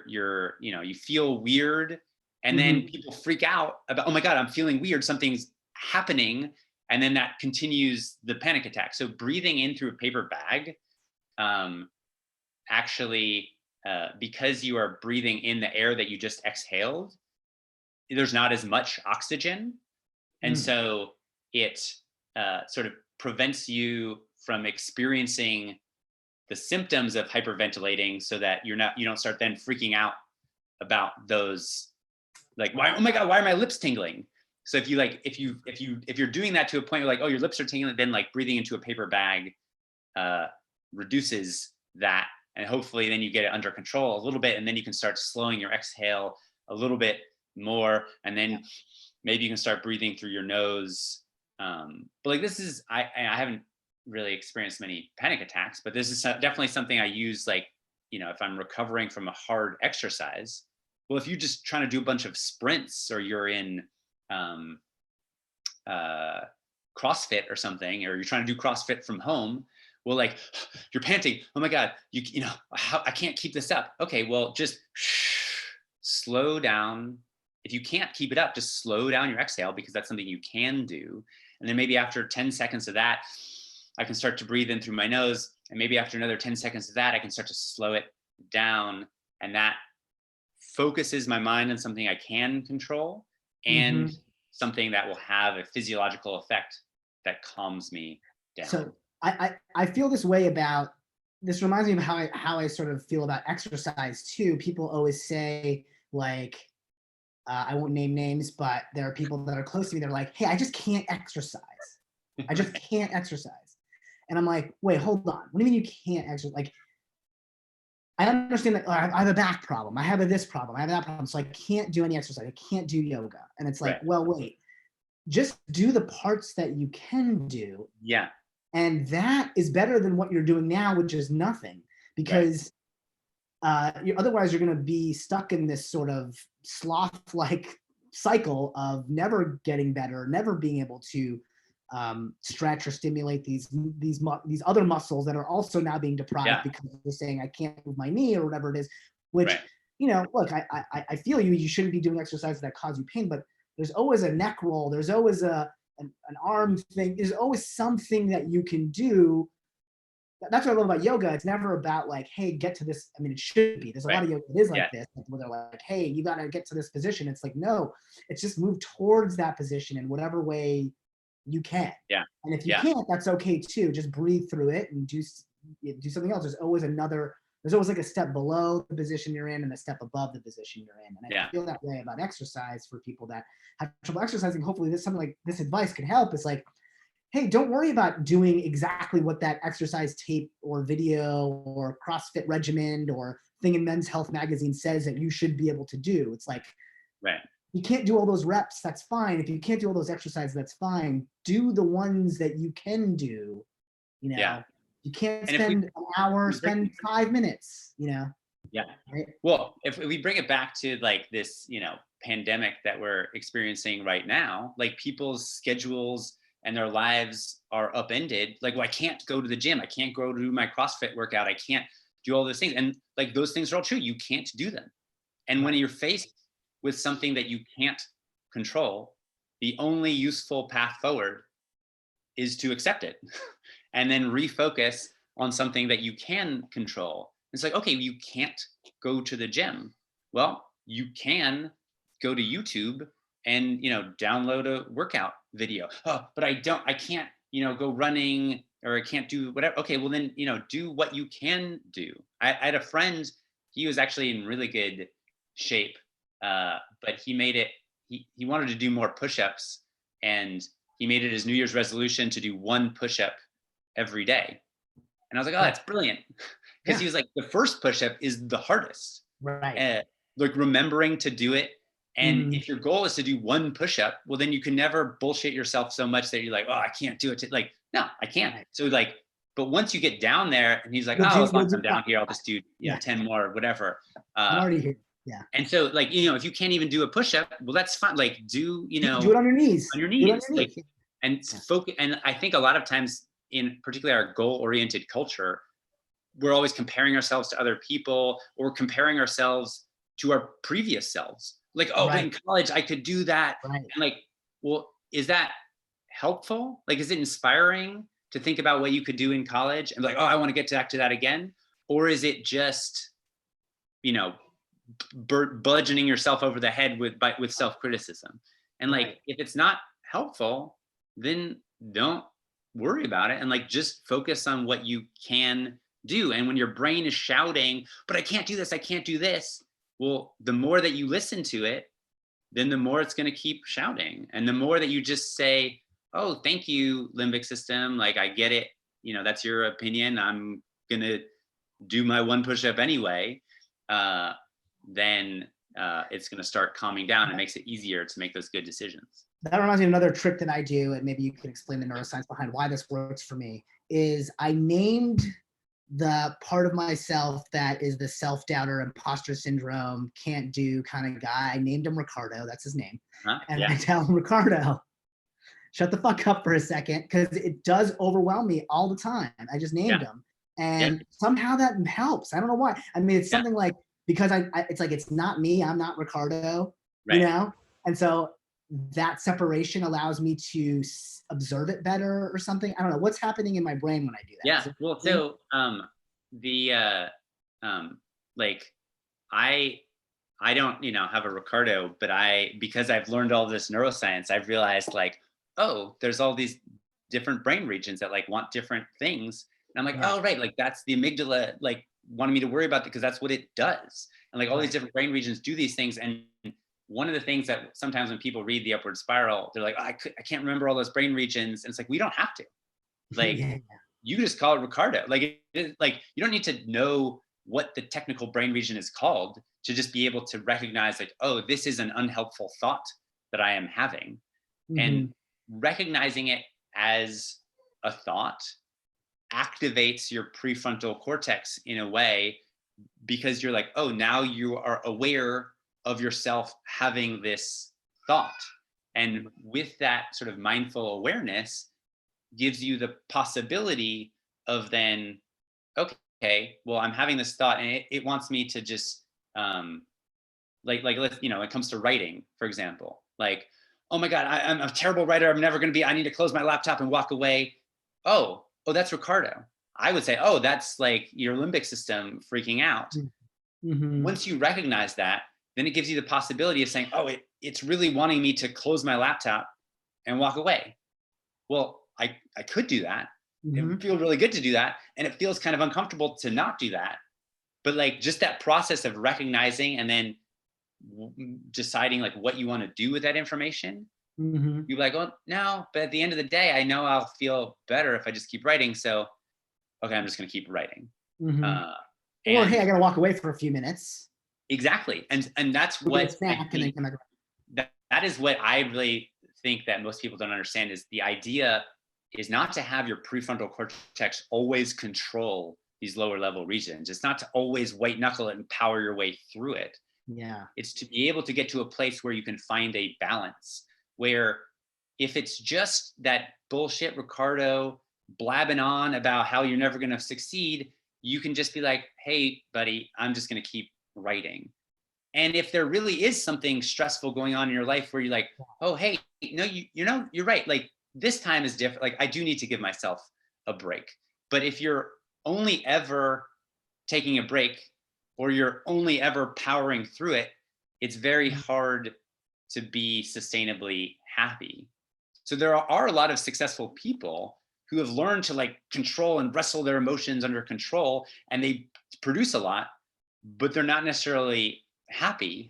feel weird. And then people freak out about, oh my God, I'm feeling weird, something's happening. And then that continues the panic attack. So breathing in through a paper bag, actually, because you are breathing in the air that you just exhaled, there's not as much oxygen. And so it sort of prevents you from experiencing the symptoms of hyperventilating, so that you don't start then freaking out about those, like, why, oh my God, why are my lips tingling? So if you're doing that to a point where like, oh, your lips are tingling, then like breathing into a paper bag reduces that, and hopefully then you get it under control a little bit, and then you can start slowing your exhale a little bit more, and then maybe you can start breathing through your nose. But like, this is, I haven't really experienced many panic attacks, but this is definitely something I use, like, you know, if I'm recovering from a hard exercise. Well, if you're just trying to do a bunch of sprints, or you're in CrossFit or something, or you're trying to do CrossFit from home, well, like, you're panting, oh my God, you know, I can't keep this up. Okay, well, just slow down. If you can't keep it up, just slow down your exhale, because that's something you can do. And then maybe after 10 seconds of that, I can start to breathe in through my nose. And maybe after another 10 seconds of that, I can start to slow it down. And that focuses my mind on something I can control, and something that will have a physiological effect that calms me down. So I feel this way about this reminds me of how I sort of feel about exercise too. People always say like, I won't name names, but there are people that are close to me. They're like, hey, I just can't exercise. I just can't exercise. And I'm like, wait, hold on. What do you mean you can't exercise? Like, I understand that I have a back problem. I have a this problem. I have that problem. So I can't do any exercise. I can't do yoga. And it's like, Right. well, wait, just do the parts that you can do. Yeah. And that is better than what you're doing now, which is nothing. Because otherwise you're going to be stuck in this sort of sloth-like cycle of never getting better, never being able to stretch or stimulate these other muscles that are also now being deprived because they're saying I can't move my knee or whatever it is. Which you know, look, I feel you. You shouldn't be doing exercises that cause you pain, but there's always a neck roll. There's always an arm thing. There's always something that you can do. That's what I love about yoga. It's never about like, hey, get to this. I mean, it should be. There's a lot of yoga that is like this, where they're like, hey, you got to get to this position. It's like, no, it's just move towards that position in whatever way you can. Yeah. And if you can't, that's okay too. Just breathe through it and do something else. There's always like a step below the position you're in and a step above the position you're in. And I feel that way about exercise for people that have trouble exercising. Hopefully something like this advice can help. It's like, hey, don't worry about doing exactly what that exercise tape or video or CrossFit regimen or thing in Men's Health magazine says that you should be able to do. It's like, you can't do all those reps, that's fine. If you can't do all those exercises, that's fine. Do the ones that you can do, you know. You can't spend an hour, spend 5 minutes, you know. Yeah. Right? Well, if we bring it back to like this, you know, pandemic that we're experiencing right now, like people's schedules and their lives are upended. Like, well, I can't go to the gym. I can't go do my CrossFit workout. I can't do all those things. And like, those things are all true. You can't do them. And when you're faced with something that you can't control, the only useful path forward is to accept it and then refocus on something that you can control. It's like, okay, you can't go to the gym. Well, you can go to YouTube and, you know, download a workout video. Oh, but I can't, you know, go running, or I can't do whatever. Okay, well then, you know, do what you can do. I had a friend, he was actually in really good shape, but he made it, he wanted to do more push-ups, and he made it his New Year's resolution to do 1 push-up every day. And I was like, oh, that's brilliant. Because he was like, the first push-up is the hardest. Right. Like remembering to do it. And if your goal is to do 1 push-up, well, then you can never bullshit yourself so much that you're like, oh, I can't do it. Like, no, I can't. Right. So like, but once you get down there, and he's like, oh, as long as I'm down here, I'll just do 10 more, whatever. I'm already here. Yeah. And so like, you know, if you can't even do a push-up, well, that's fine. Like do, you know, do it on your knees. On your knees. Like, and focus. And I think a lot of times in particularly our goal-oriented culture, we're always comparing ourselves to other people or comparing ourselves to our previous selves. Like, oh, but in college, I could do that. Right. And like, well, is that helpful? Like, is it inspiring to think about what you could do in college and like, oh, I want to get back to that again? Or is it just, you know, bludgeoning yourself over the head with self-criticism? And like, if it's not helpful, then don't worry about it and like just focus on what you can do. And when your brain is shouting, but I can't do this, I can't do this, well, the more that you listen to it, then the more it's going to keep shouting. And the more that you just say, oh, thank you, limbic system, like I get it, you know, that's your opinion, I'm gonna do my 1 push-up anyway, then it's going to start calming down. It makes it easier to make those good decisions. That reminds me of another trick that I do, and maybe you can explain the neuroscience behind why this works for me, is I named the part of myself that is the self-doubter, imposter syndrome, can't do kind of guy. I named him Ricardo, that's his name. And I tell him, Ricardo, shut the fuck up for a second, because it does overwhelm me all the time. I just named him. And somehow that helps. I don't know why. I mean, it's something like, because it's like, it's not me, I'm not Ricardo, you know? And so that separation allows me to observe it better or something. I don't know what's happening in my brain when I do that. Yeah, well, so like I don't, you know, have a Ricardo, but because I've learned all this neuroscience, I've realized like, oh, there's all these different brain regions that like want different things. And I'm like, Yeah. oh, right. Like that's the amygdala, like wanting me to worry about it because that's what it does. And like all these Right. different brain regions do these things. And one of the things that sometimes when people read the upward spiral, they're like, oh, I can't remember all those brain regions. And it's like, we don't have to. Like, Yeah. you just call it Ricardo. Like, like you don't need to know what the technical brain region is called to just be able to recognize like, oh, this is an unhelpful thought that I am having. And recognizing it as a thought activates your prefrontal cortex in a way, because you're like, oh, now you are aware of yourself having this thought. And with that sort of mindful awareness gives you the possibility of then, okay, well, I'm having this thought and it wants me to just, like let's, you know, it comes to writing, for example, like, oh my God, I'm a terrible writer. I'm never going to be, I need to close my laptop and walk away. Oh, that's Ricardo. I would say, oh, that's like your limbic system freaking out. Once you recognize that, then it gives you the possibility of saying, oh, it's really wanting me to close my laptop and walk away. Well, I could do that. It would feel really good to do that. And it feels kind of uncomfortable to not do that. But like just that process of recognizing and then deciding like what you want to do with that information, you're like, oh, no, but at the end of the day, I know I'll feel better if I just keep writing. So, okay, I'm just going to keep writing. Or, hey, I got to walk away for a few minutes. Exactly. And that's what I think, that is what I really think that most people don't understand is the idea is not to have your prefrontal cortex always control these lower level regions. It's not to always white knuckle it and power your way through it. Yeah. It's to be able to get to a place where you can find a balance where if it's just that bullshit Ricardo blabbing on about how you're never going to succeed, you can just be like, hey, buddy, I'm just going to keep writing. And if there really is something stressful going on in your life where you're like, oh, hey, no, you know, you're right. Like this time is different. Like I do need to give myself a break. But if you're only ever taking a break or you're only ever powering through it, it's very hard to be sustainably happy. So there are a lot of successful people who have learned to like control and wrestle their emotions under control, and they produce a lot, but they're not necessarily happy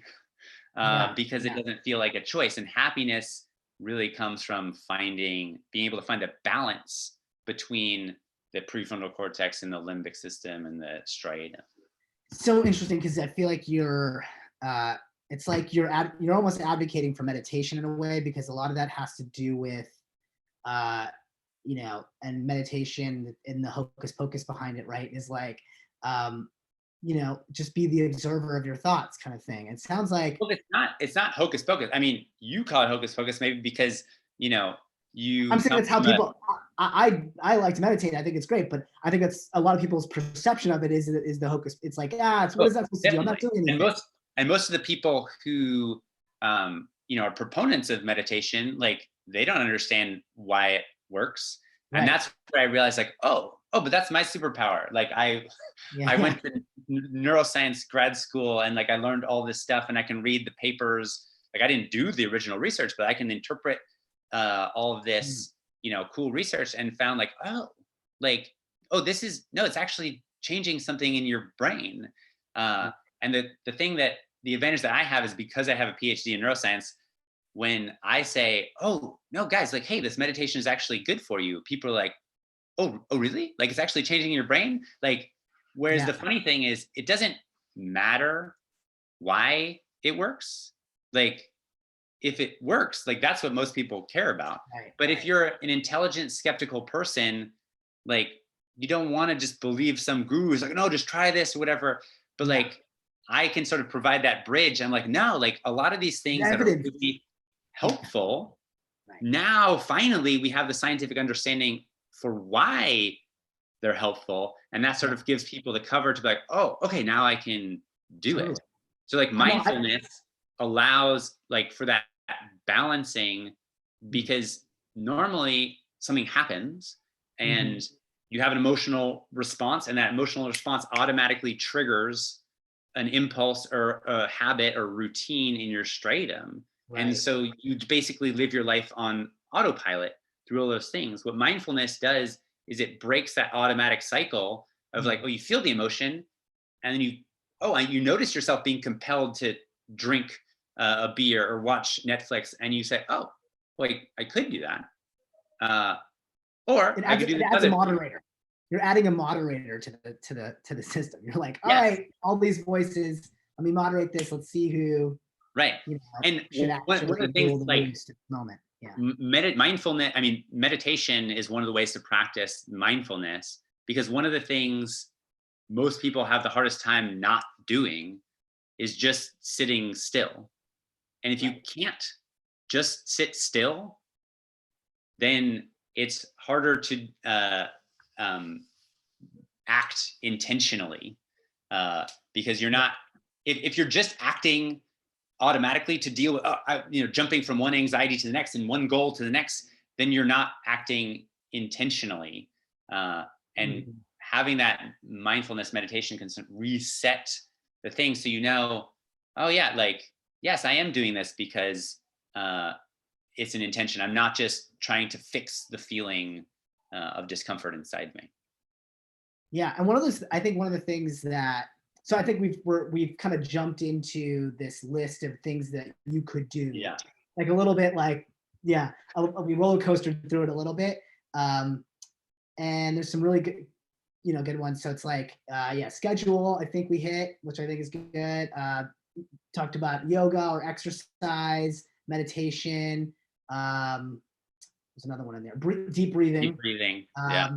because it doesn't feel like a choice. And happiness really comes from being able to find a balance between the prefrontal cortex and the limbic system and the striatum. So interesting, because I feel like it's like you're almost advocating for meditation in a way, because a lot of that has to do with you know, and meditation and the hocus pocus behind it, right, is like you know, just be the observer of your thoughts kind of thing. It sounds like, well, it's not hocus pocus. I mean, you call it hocus pocus maybe because, you know, I'm saying that's how people, I like to meditate. I think it's great, but I think that's a lot of people's perception of it is the hocus. It's like, it's what is that supposed to do? I'm not doing anything. And most of the people who, you know, are proponents of meditation, like they don't understand why it works. Right. And that's where I realized like, oh, but that's my superpower. Like I went to neuroscience grad school and like I learned all this stuff and I can read the papers. Like I didn't do the original research, but I can interpret all of this, you know, cool research and found like, it's actually changing something in your brain. And the thing that the advantage that I have is because I have a PhD in neuroscience, when I say, oh, no, guys, like, hey, this meditation is actually good for you. People are like, oh, really? Like it's actually changing your brain? Like, whereas the funny thing is it doesn't matter why it works. Like if it works, like that's what most people care about. But if you're an intelligent, skeptical person, like you don't want to just believe some guru who's like, no, just try this or whatever. But like, I can sort of provide that bridge. I'm like, no, like a lot of these things that are really helpful. Now, finally, we have the scientific understanding for why they're helpful. And that sort of gives people the cover to be like, oh, okay, now I can do it. So like mindfulness allows like for that balancing, because normally something happens and you have an emotional response, and that emotional response automatically triggers an impulse or a habit or routine in your striatum. And so you basically live your life on autopilot through all those things. What mindfulness does is it breaks that automatic cycle of like, oh, you feel the emotion, and then you notice yourself being compelled to drink a beer or watch Netflix, and you say, oh, wait, I could do that. Or I could do it this adds a other. moderator. You're adding a moderator to the system. You're like, all Yes. right, all these voices, let me moderate this. Let's see who, right. you know, And should one of the things, rule the like roost at the moment. Yeah. mindfulness, I mean, meditation is one of the ways to practice mindfulness, because one of the things most people have the hardest time not doing is just sitting still. And if you can't just sit still, then it's harder to act intentionally, because you're not, if you're just acting automatically to deal with, jumping from one anxiety to the next and one goal to the next, then you're not acting intentionally. And having that mindfulness meditation can reset the thing, so oh yeah, like, yes, I am doing this because it's an intention. I'm not just trying to fix the feeling of discomfort inside me. Yeah, and I think one of the things that, so I think we've kind of jumped into this list of things that you could do. Yeah. Like a little bit like, yeah, we roller coastered through it a little bit. And there's some really good, good ones. So it's like, schedule, I think we hit, which I think is good. Talked about yoga or exercise, meditation. There's another one in there. Deep breathing. Deep breathing. Yeah.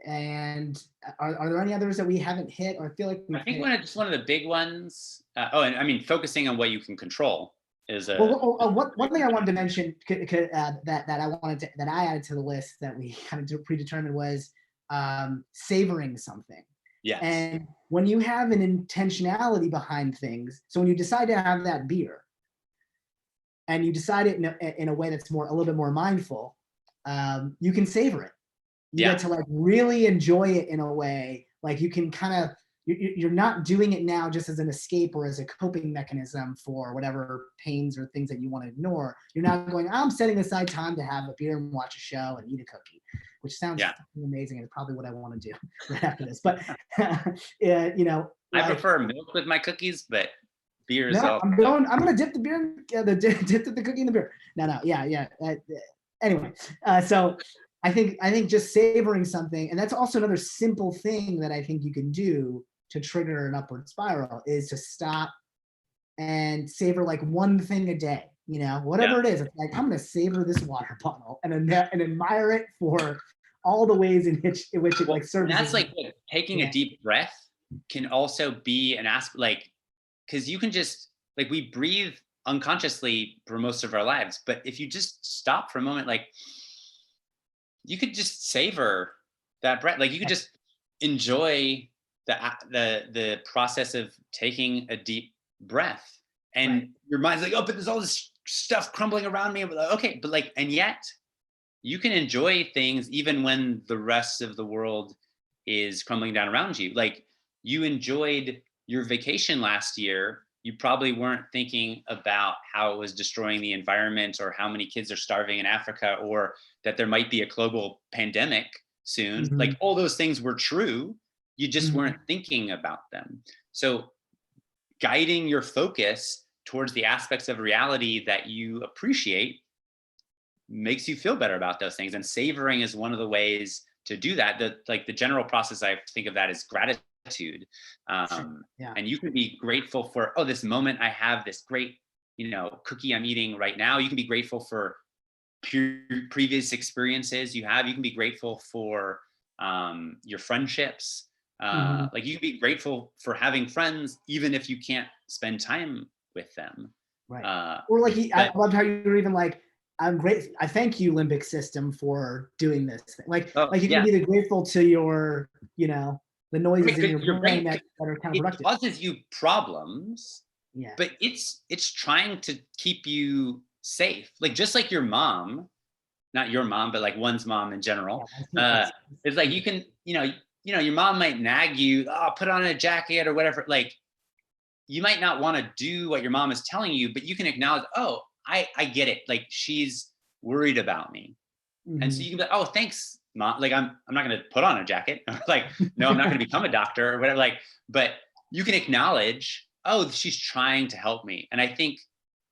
And are there any others that we haven't hit, or I feel like I think one of the big ones. And I mean, focusing on what you can control is a. One thing I wanted to mention that I added to the list that we kind of predetermined was savoring something. Yes. And when you have an intentionality behind things, so when you decide to have that beer, and you decide it in a way that's a little bit more mindful, you can savor it. You get to like really enjoy it in a way, like you can kind of, you're not doing it now just as an escape or as a coping mechanism for whatever pains or things that you want to ignore. You're not going, I'm setting aside time to have a beer and watch a show and eat a cookie, which sounds amazing and it's probably what I want to do right after this. But I prefer milk with my cookies, but beer is all. I'm gonna dip the beer, dip the cookie in the beer. Anyway, so I think just savoring something, and that's also another simple thing that I think you can do to trigger an upward spiral, is to stop and savor like one thing a day, whatever it is. It's like, I'm going to savor this water bottle and admire it for all the ways in which it like serves. That's like taking a deep breath can also be an aspect, like, because you can just, like, we breathe unconsciously for most of our lives, but if you just stop for a moment, like, you could just savor that breath. Like, you could just enjoy the process of taking a deep breath, and your mind's like, oh, but there's all this stuff crumbling around me. Okay, but like, and yet you can enjoy things even when the rest of the world is crumbling down around you. Like, you enjoyed your vacation last year. You probably weren't thinking about how it was destroying the environment, or how many kids are starving in Africa, or that there might be a global pandemic soon. Mm-hmm. Like, all those things were true. You just weren't thinking about them. So guiding your focus towards the aspects of reality that you appreciate makes you feel better about those things. And savoring is one of the ways to do that. The general process, I think of that as gratitude. And you can be grateful for, oh, this moment I have this great, cookie I'm eating right now. You can be grateful for previous experiences you have. You can be grateful for your friendships. Like, you can be grateful for having friends, even if you can't spend time with them. Right. Or like, I loved how you were even like, I'm great. I thank you, limbic system, for doing this thing. Like you can be grateful to your, the noises in your brain that are counterproductive. It causes you problems, but it's trying to keep you safe. Like, just like your mom, not your mom, but like one's mom in general. It's like, you can, your mom might nag you, put on a jacket or whatever. Like, you might not want to do what your mom is telling you, but you can acknowledge, I get it. Like, she's worried about me. And so you can be like, oh, thanks, like I'm not going to put on a jacket. Like, no, I'm not going to become a doctor or whatever. Like, but you can acknowledge, oh, she's trying to help me. And I think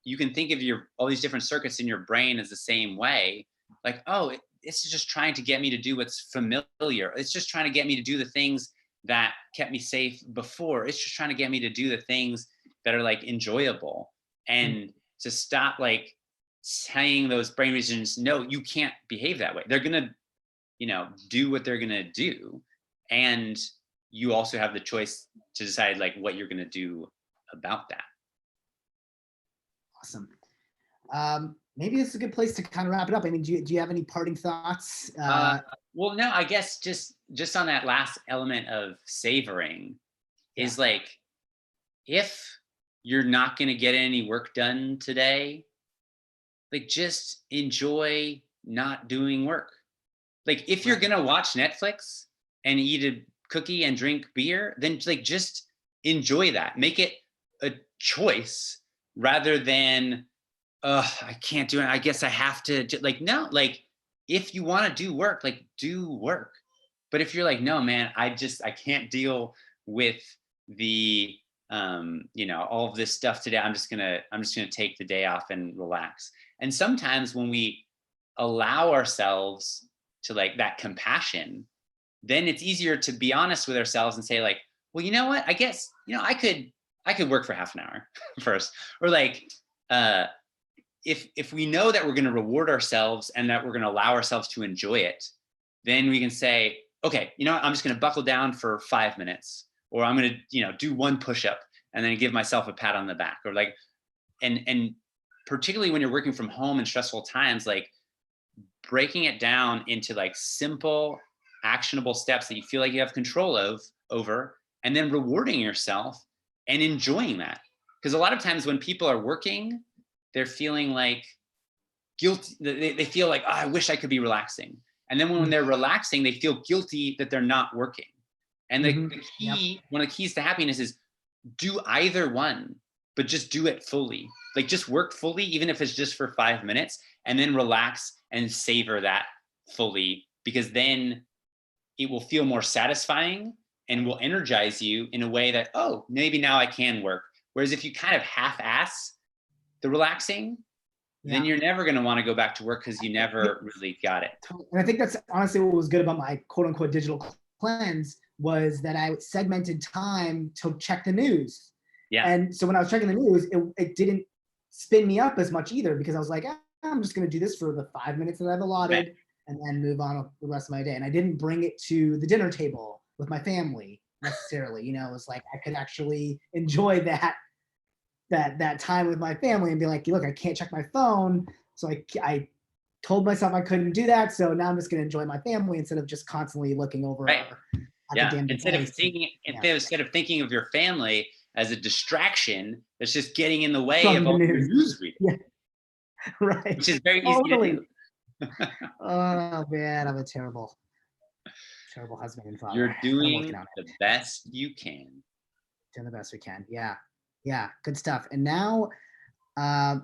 you can think of all these different circuits in your brain as the same way. Like, oh, it's just trying to get me to do what's familiar. It's just trying to get me to do the things that kept me safe before. It's just trying to get me to do the things that are like enjoyable, and to stop like saying those brain regions, no, you can't behave that way. They're going to, do what they're going to do. And you also have the choice to decide like what you're going to do about that. Awesome. Maybe this is a good place to kind of wrap it up. I mean, do you have any parting thoughts? Well, no, I guess just on that last element of savoring is like, if you're not going to get any work done today, like just enjoy not doing work. Like if you're going to watch Netflix and eat a cookie and drink beer, then like just enjoy that. Make it a choice rather than, I can't do it. I guess I have to like, no, like if you want to do work, like do work. But if you're like, no, man, I can't deal with the, all of this stuff today. I'm just gonna take the day off and relax. And sometimes when we allow ourselves to like that compassion, then it's easier to be honest with ourselves and say like, well, you know what? I guess, I could work for half an hour first, or like, if we know that we're going to reward ourselves and that we're going to allow ourselves to enjoy it, then we can say, okay, I'm just going to buckle down for 5 minutes, or I'm going to, do one push-up and then give myself a pat on the back, or like, and particularly when you're working from home in stressful times, like breaking it down into like simple, actionable steps that you feel like you have control over, and then rewarding yourself and enjoying that. Because a lot of times when people are working, they're feeling like guilty. They feel like, oh, I wish I could be relaxing. And then when they're relaxing, they feel guilty that they're not working. And the key, one of the keys to happiness is do either one, but just do it fully. Like just work fully, even if it's just for 5 minutes, and then relax and savor that fully, because then it will feel more satisfying and will energize you in a way that, oh, maybe now I can work. Whereas if you kind of half-ass the relaxing, then you're never going to want to go back to work because you never really got it. And I think that's honestly what was good about my quote unquote digital cleanse, was that I segmented time to check the news. Yeah. And so when I was checking the news, it didn't spin me up as much either, because I was like, I'm just going to do this for the 5 minutes that I've allotted and then move on with the rest of my day. And I didn't bring it to the dinner table with my family necessarily. It was like I could actually enjoy that time with my family and be like, look, I can't check my phone. So I told myself I couldn't do that. So now I'm just going to enjoy my family instead of just constantly looking over. Instead of thinking of your family as a distraction that's just getting in the way of all your news reading. Yeah. Right. Which is very easy to do. Oh man, I'm a terrible husband and father. You're doing the best you can. Doing the best we can. Yeah, good stuff. And now, I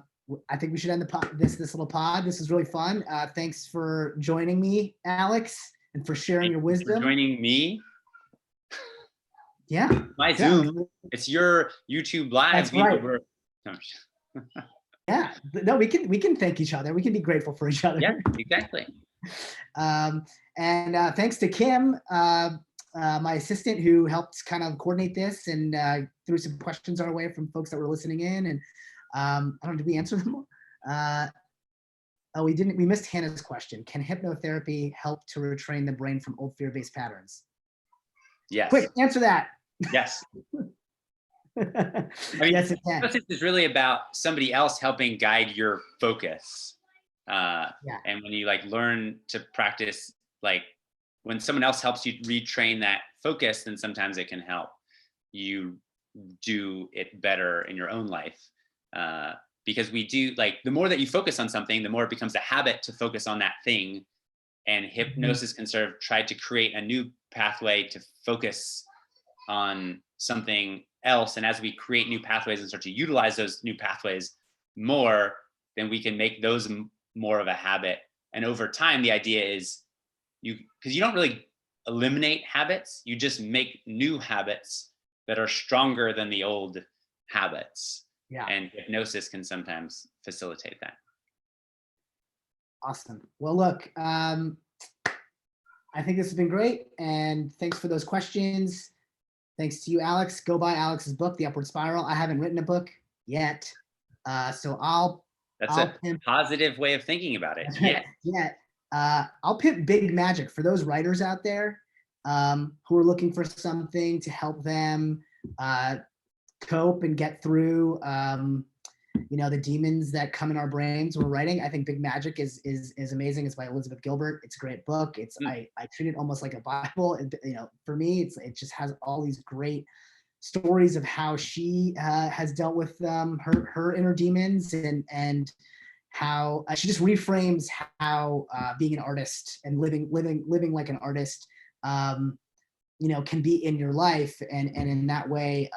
think we should end this little pod. This is really fun. Thanks for joining me, Alex, and for sharing your wisdom. For joining me. Yeah. My Zoom. It's your YouTube Live. That's right. Yeah. No, we can thank each other. We can be grateful for each other. Yeah, exactly. And thanks to Kim, my assistant, who helped kind of coordinate this and threw some questions our way from folks that were listening in. And I don't know, did we answer them? We didn't. We missed Hannah's question. Can hypnotherapy help to retrain the brain from old fear-based patterns? Yes. Quick, answer that. Yes. Yes, it can. This is really about somebody else helping guide your focus. And when you like learn to practice, like when someone else helps you retrain that focus, then sometimes it can help you do it better in your own life. Because we do, like, the more that you focus on something, the more it becomes a habit to focus on that thing. And hypnosis can sort of try to create a new pathway to focus on something else. And as we create new pathways and start to utilize those new pathways more, then we can make those more of a habit. And over time, the idea is, because you don't really eliminate habits, you just make new habits that are stronger than the old habits. Yeah. And hypnosis can sometimes facilitate that. Awesome. Well, look, I think this has been great. And thanks for those questions. Thanks to you, Alex. Go buy Alex's book, The Upward Spiral. I haven't written a book yet. So That's a positive way of thinking about it. Yeah. Yeah. I'll pimp Big Magic for those writers out there who are looking for something to help them cope and get through the demons that come in our brains when we're writing. I think Big Magic is amazing. It's by Elizabeth Gilbert. It's a great book. I treat it almost like a Bible. For me, it just has all these great stories of how she has dealt with her inner demons and how she just reframes how being an artist and living like an artist can be in your life, and in that way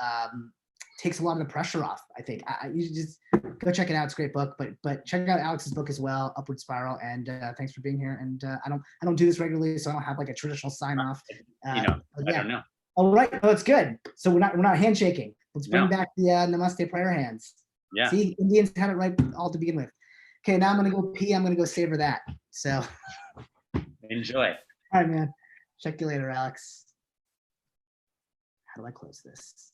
takes a lot of the pressure off. I think you should just go check it out. It's a great book, but check out Alex's book as well, Upward Spiral. And thanks for being here. And I don't do this regularly, so I don't have like a traditional sign off. I don't know. All right, no, it's good. So we're not handshaking. Let's bring back the Namaste prayer hands. Yeah. See, Indians had it right all to begin with. Okay, now I'm gonna go pee. I'm gonna go savor that. So enjoy. All right, man. Check you later, Alex. How do I close this?